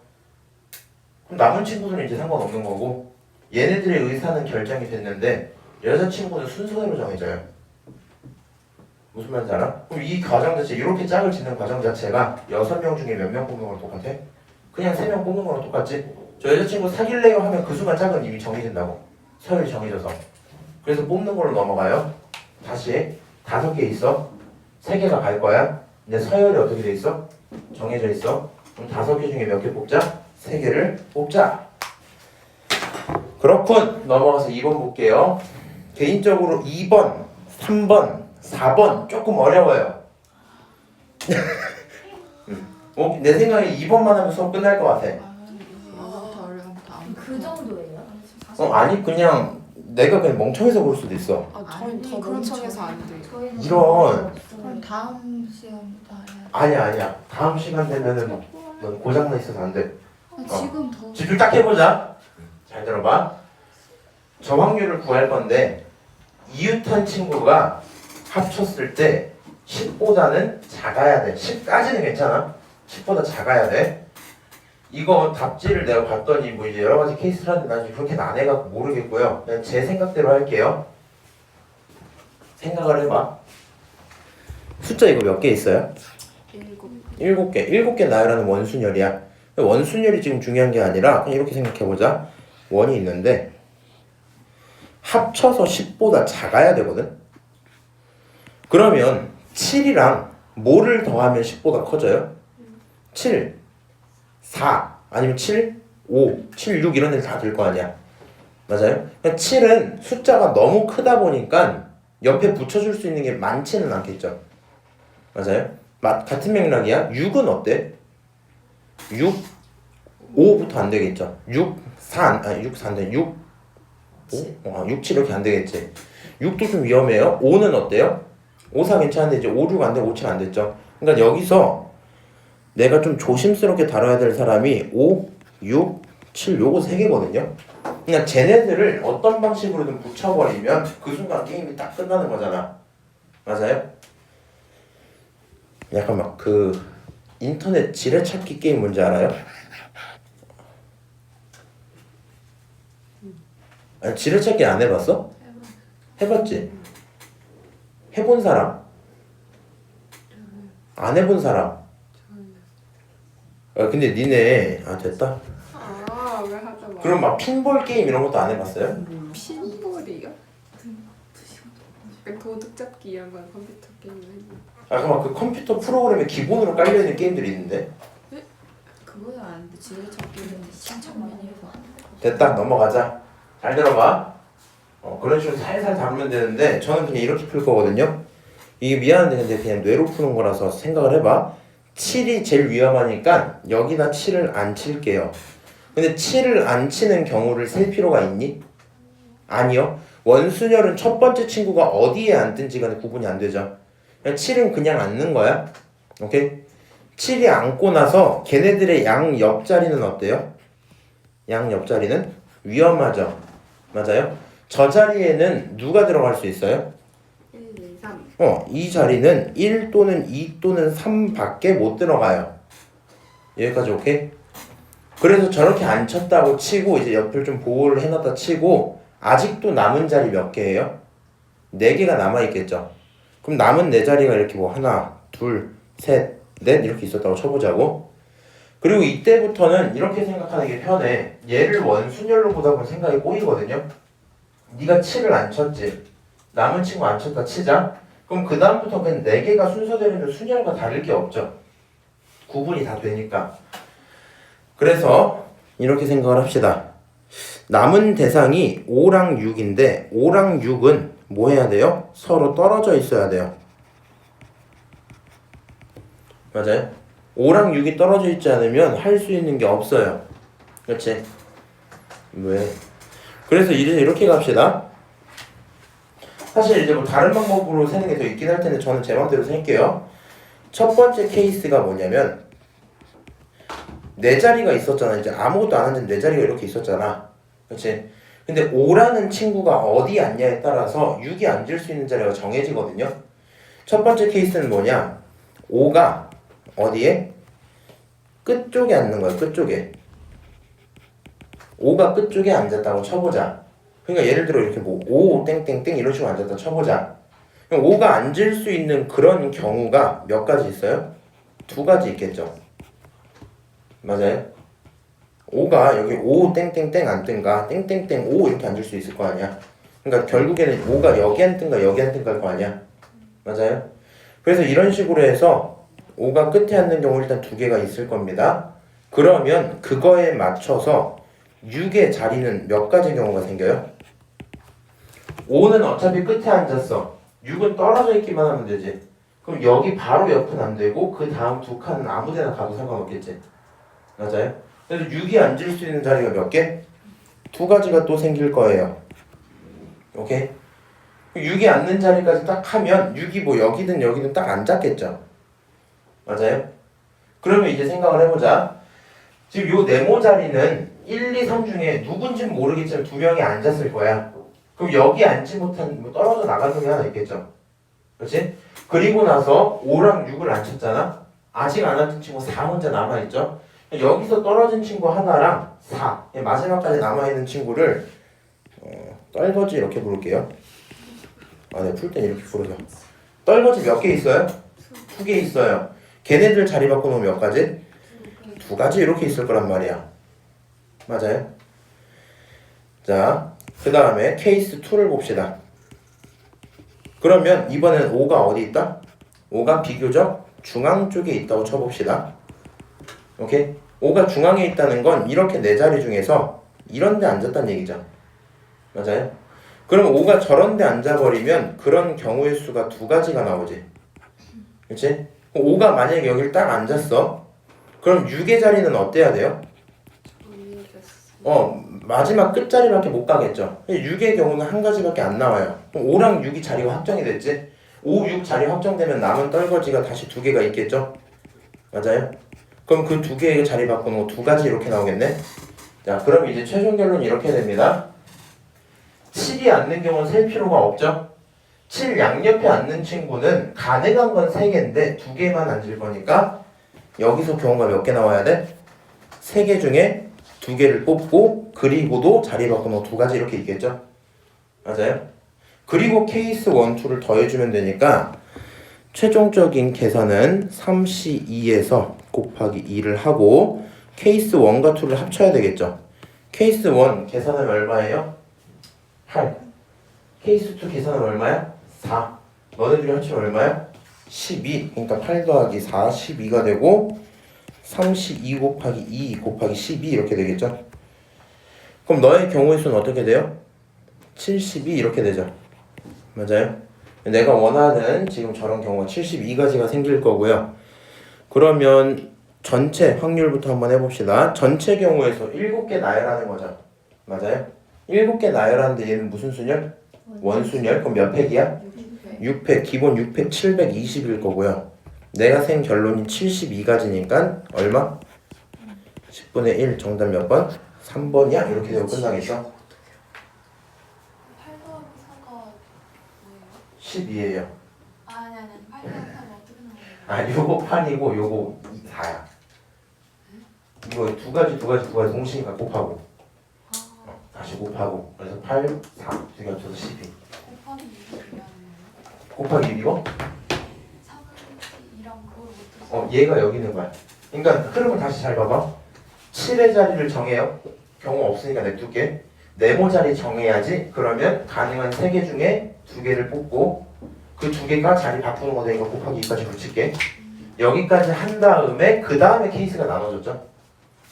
그럼 남은 친구들은 이제 상관없는 거고 얘네들의 의사는 결정이 됐는데 여자친구는 순서대로 정해져요. 무슨 말인지 알아? 그럼 이 과정 자체 이렇게 짝을 짓는 과정 자체가 6명 중에 몇 명 뽑는 거랑 똑같아? 그냥 3명 뽑는 거랑 똑같지? 저 여자친구 사귈래요 하면 그 순간 짝은 이미 정해진다고. 서열이 정해져서. 그래서 뽑는 걸로 넘어가요. 다시 5개 있어. 3개가 갈 거야. 근데 서열이 어떻게 돼 있어? 정해져 있어. 그럼 5개 중에 몇 개 뽑자? 3개를 뽑자. 그렇군. 넘어가서 2번 볼게요. 개인적으로 2번, 3번, 4번 조금 어려워요. 내 생각에 2번만 하면 수업 끝날 것 같아. 더 어려운 다음. 그 정도예요? 아니 그냥 내가 그냥 멍청해서 그럴 수도 있어. 저희는 더 그럼 멍청해서 안 돼요. 저희는 이런. 그럼 다음 시간부터 해야 아니야. 다음 시간 되면은 넌 고장나 있어서 안 돼. 지금 더. 집중 딱 해보자. 잘 들어봐. 저 확률을 구할 건데 이웃한 친구가 합쳤을 때 10보다는 작아야 돼. 10까지는 괜찮아. 10보다 작아야 돼. 이거 답지를 내가 봤더니 뭐 이제 여러 가지 케이스를 하는데 나중에 그렇게 안 해갖고 모르겠고요. 그냥 제 생각대로 할게요. 생각을 해봐. 숫자 이거 몇 개 있어요? 7개. 7개 나열하는 원순열이야. 원순열이 지금 중요한 게 아니라 그냥 이렇게 생각해보자. 원이 있는데 합쳐서 10보다 작아야 되거든. 그러면 7이랑 뭐를 더하면 10보다 커져요? 7, 4 아니면 7, 5, 7, 6 이런 애들 다 될 거 아니야. 맞아요? 그러니까 7은 숫자가 너무 크다 보니까 옆에 붙여줄 수 있는 게 많지는 않겠죠. 맞아요? 같은 맥락이야. 6은 어때? 6, 5부터 안 되겠죠. 6, 4, 아니 6, 4 안 돼. 6, 5? 6, 7 이렇게 안 되겠지. 6도 좀 위험해요. 5는 어때요? 5, 4 괜찮은데 이제 5, 6 안 되고 5, 7 안 됐죠. 그러니까 여기서 내가 좀 조심스럽게 다뤄야 될 사람이 5, 6, 7 요거 3개거든요. 그냥 쟤네들을 어떤 방식으로든 붙여버리면 그 순간 게임이 딱 끝나는 거잖아. 맞아요? 약간 막 그 인터넷 지뢰찾기 게임 뭔지 알아요? 아니 지뢰찾기 안 해봤어? 해봤지? 해본 사람? 안 해본 사람? 근데 니네 됐다. 왜 하다 말. 그럼 막 핀볼 게임 이런 것도 안 해봤어요? 핀볼이요? 도둑 잡기 이런 건 컴퓨터 게임을 했는데. 그럼 막 그 컴퓨터 프로그램에 기본으로 깔려있는 게임들이 있는데. 그거는 아닌데 지뢰찾기는 신청 많이 해봐. 됐다 넘어가자. 잘 들어봐. 그런 식으로 살살 다루면 되는데 저는 그냥 이렇게 풀 거거든요. 이게 미안한데 근데 그냥 뇌로 푸는 거라서 생각을 해봐. 7이 제일 위험하니까 여기다 7을 안 칠게요. 근데 7을 안 치는 경우를 셀 필요가 있니? 아니요. 원순열은 첫 번째 친구가 어디에 앉든지 간에 구분이 안 되죠. 7은 그냥 앉는 거야. 오케이? 7이 앉고 나서 걔네들의 양 옆자리는 어때요? 양 옆자리는 위험하죠. 맞아요? 저 자리에는 누가 들어갈 수 있어요? 1, 2, 3. 이 자리는 1 또는 2 또는 3밖에 못 들어가요. 여기까지 오케이? 그래서 저렇게 안 쳤다고 치고 이제 옆을 좀 보호를 해놨다 치고 아직도 남은 자리 몇 개예요? 4개가 남아있겠죠. 그럼 남은 4자리가 이렇게 뭐 하나, 둘, 셋, 넷 이렇게 있었다고 쳐보자고. 그리고 이때부터는 이렇게 생각하는 게 편해. 얘를 원순열로 보다 보면 생각이 꼬이거든요. 네가 7을 안 쳤지. 남은 친구 안 쳤다 치자. 그럼 그 다음부터 그냥 4개가 순서대로는 순열과 다를 게 없죠. 구분이 다 되니까. 그래서 이렇게 생각을 합시다. 남은 대상이 5랑 6인데 5랑 6은 뭐 해야 돼요? 서로 떨어져 있어야 돼요. 맞아요? 5랑 6이 떨어져 있지 않으면 할 수 있는 게 없어요. 그렇지? 왜? 그래서 이렇게 갑시다. 사실 이제 뭐 다른 방법으로 세는 게 더 있긴 할 텐데 저는 제 맘대로 세게요. 첫 번째 케이스가 뭐냐면 4자리가 있었잖아. 이제 아무것도 안 한 지 4자리가 이렇게 있었잖아. 그렇지? 근데 5라는 친구가 어디 앉냐에 따라서 6이 앉을 수 있는 자리가 정해지거든요. 첫 번째 케이스는 뭐냐? 5가 어디에? 끝쪽에 앉는 거야. 끝쪽에. 5가 끝쪽에 앉았다고 쳐보자. 그러니까 예를 들어 이렇게 뭐 5 땡땡땡 이런 식으로 앉았다 쳐보자. 그럼 5가 앉을 수 있는 그런 경우가 몇 가지 있어요? 2가지 있겠죠. 맞아요? 5가 여기 5 땡땡땡 앉든가 땡땡땡 5 이렇게 앉을 수 있을 거 아니야. 그러니까 결국에는 5가 여기 앉든가 여기 앉든가 할 거 아니야. 맞아요? 그래서 이런 식으로 해서 5가 끝에 앉는 경우 일단 2개가 있을 겁니다. 그러면 그거에 맞춰서 6의 자리는 몇 가지 경우가 생겨요? 5는 어차피 끝에 앉았어. 6은 떨어져 있기만 하면 되지. 그럼 여기 바로 옆은 안 되고 그 다음 2칸은 아무 데나 가도 상관없겠지. 맞아요? 그래서 6이 앉을 수 있는 자리가 몇 개? 2가지가 또 생길 거예요. 오케이? 6이 앉는 자리까지 딱 하면 6이 뭐 여기든 여기든 딱 앉았겠죠. 맞아요? 그러면 이제 생각을 해보자. 지금 요 네모 자리는 1, 2, 3 중에 누군지는 모르겠지만 2명이 앉았을 거야. 그럼 여기 앉지 못한 뭐 떨어져 나간 놈이 하나 있겠죠. 그렇지? 그리고 나서 5랑 6을 안 쳤잖아. 아직 안 앉은 친구 4 혼자 남아있죠. 여기서 떨어진 친구 하나랑 4 마지막까지 남아있는 친구를 떨거지 이렇게 부를게요. 네, 풀 땐 이렇게 부르죠. 떨거지 몇 개 있어요? 2개 있어요. 걔네들 자리 바꿔놓으면 몇 가지? 2가지 이렇게 있을 거란 말이야. 맞아요? 자, 그 다음에 케이스 2를 봅시다. 그러면 이번엔 5가 어디 있다? 5가 비교적 중앙 쪽에 있다고 쳐봅시다. 오케이? 5가 중앙에 있다는 건 이렇게 4자리 중에서 이런 데 앉았다는 얘기죠. 맞아요? 그럼 5가 저런 데 앉아버리면 그런 경우의 수가 2가지가 나오지. 그치? 5가 만약에 여길 딱 앉았어. 그럼 6의 자리는 어때야 돼요? 마지막 끝자리밖에 못 가겠죠. 6의 경우는 한 가지밖에 안 나와요. 그럼 5랑 6이 자리가 확정이 됐지? 5, 6 자리 확정되면 남은 떨거지가 다시 2개가 있겠죠? 맞아요? 그럼 그 2개의 자리 바꾸는 거 2가지 이렇게 나오겠네? 자, 그럼 이제 최종 결론이 이렇게 됩니다. 7이 앉는 경우는 셀 필요가 없죠? 7 양옆에 앉는 친구는 가능한 건 3개인데 2개만 앉을 거니까 여기서 경우가 몇 개 나와야 돼? 3개 중에 2개를 뽑고 그리고도 자리 바꾸는 2가지 이렇게 있겠죠? 맞아요? 그리고 케이스 1, 2를 더해주면 되니까 최종적인 계산은 3C2에서 곱하기 2를 하고 케이스 1과 2를 합쳐야 되겠죠? 케이스 1 계산하면 얼마예요? 8. 케이스 2 계산하면 얼마야? 4. 너네들이 합치면 얼마야? 12. 그러니까 8 더하기 4, 12가 되고 3C2 곱하기 2 곱하기 12 이렇게 되겠죠? 그럼 너의 경우의 수는 어떻게 돼요? 72 이렇게 되죠? 맞아요? 내가 원하는 지금 저런 경우가 72가지가 생길 거고요. 그러면 전체 확률부터 한번 해봅시다. 전체 경우에서 7개 나열하는 거죠. 맞아요? 7개 나열하는데 얘는 무슨 순열? 원순열. 그럼 몇 팩이야? 6팩. 기본 6팩 720일 거고요. 내가 센 결론이 72가지니까 얼마? 10분의 1 정답 몇 번? 3번이야? 이렇게 되고 끝나겠죠? 12예요. 아니 8이랑 3 어떻게 나오는 아 요거 8이고 요거 4야. 이거 두 가지 동시에 곱하고 다시 곱하고 그래서 8, 4 두 개 합쳐서 12 곱하기 2를 위하는 거예요? 곱하기 1이고 3은 2랑 그걸 못해서 얘가 여기 있는 거야. 그러니까 흐름을 다시 잘 봐봐. 7의 자리를 정해요. 경우 없으니까 냅둘게. 네모 자리 정해야지. 그러면 가능한 3개 중에 2개를 뽑고 그 2개가 자리 바꾸는 거 되니까 곱하기 2까지 붙일게. 여기까지 한 다음에 그 다음에 케이스가 나눠졌죠?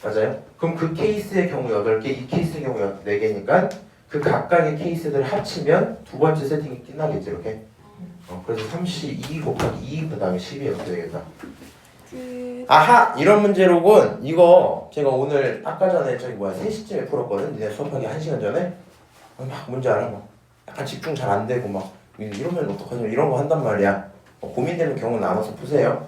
맞아요? 그럼 그 케이스의 경우 8개, 이 케이스의 경우 4개니까 그 각각의 케이스들을 합치면 두 번째 세팅이 끝나겠지 이렇게. 그래서 32 곱하기 2 그 다음에 12 이렇게 되겠다. 아하! 이런 문제로군. 이거 제가 오늘 아까 전에 3시쯤에 풀었거든. 니네 수업하기 1시간 전에. 막 문제 알아. 막 약간 집중 잘 안 되고 막 이러면 어떡하냐 이런 거 한단 말이야. 고민되는 경우 나눠서 푸세요.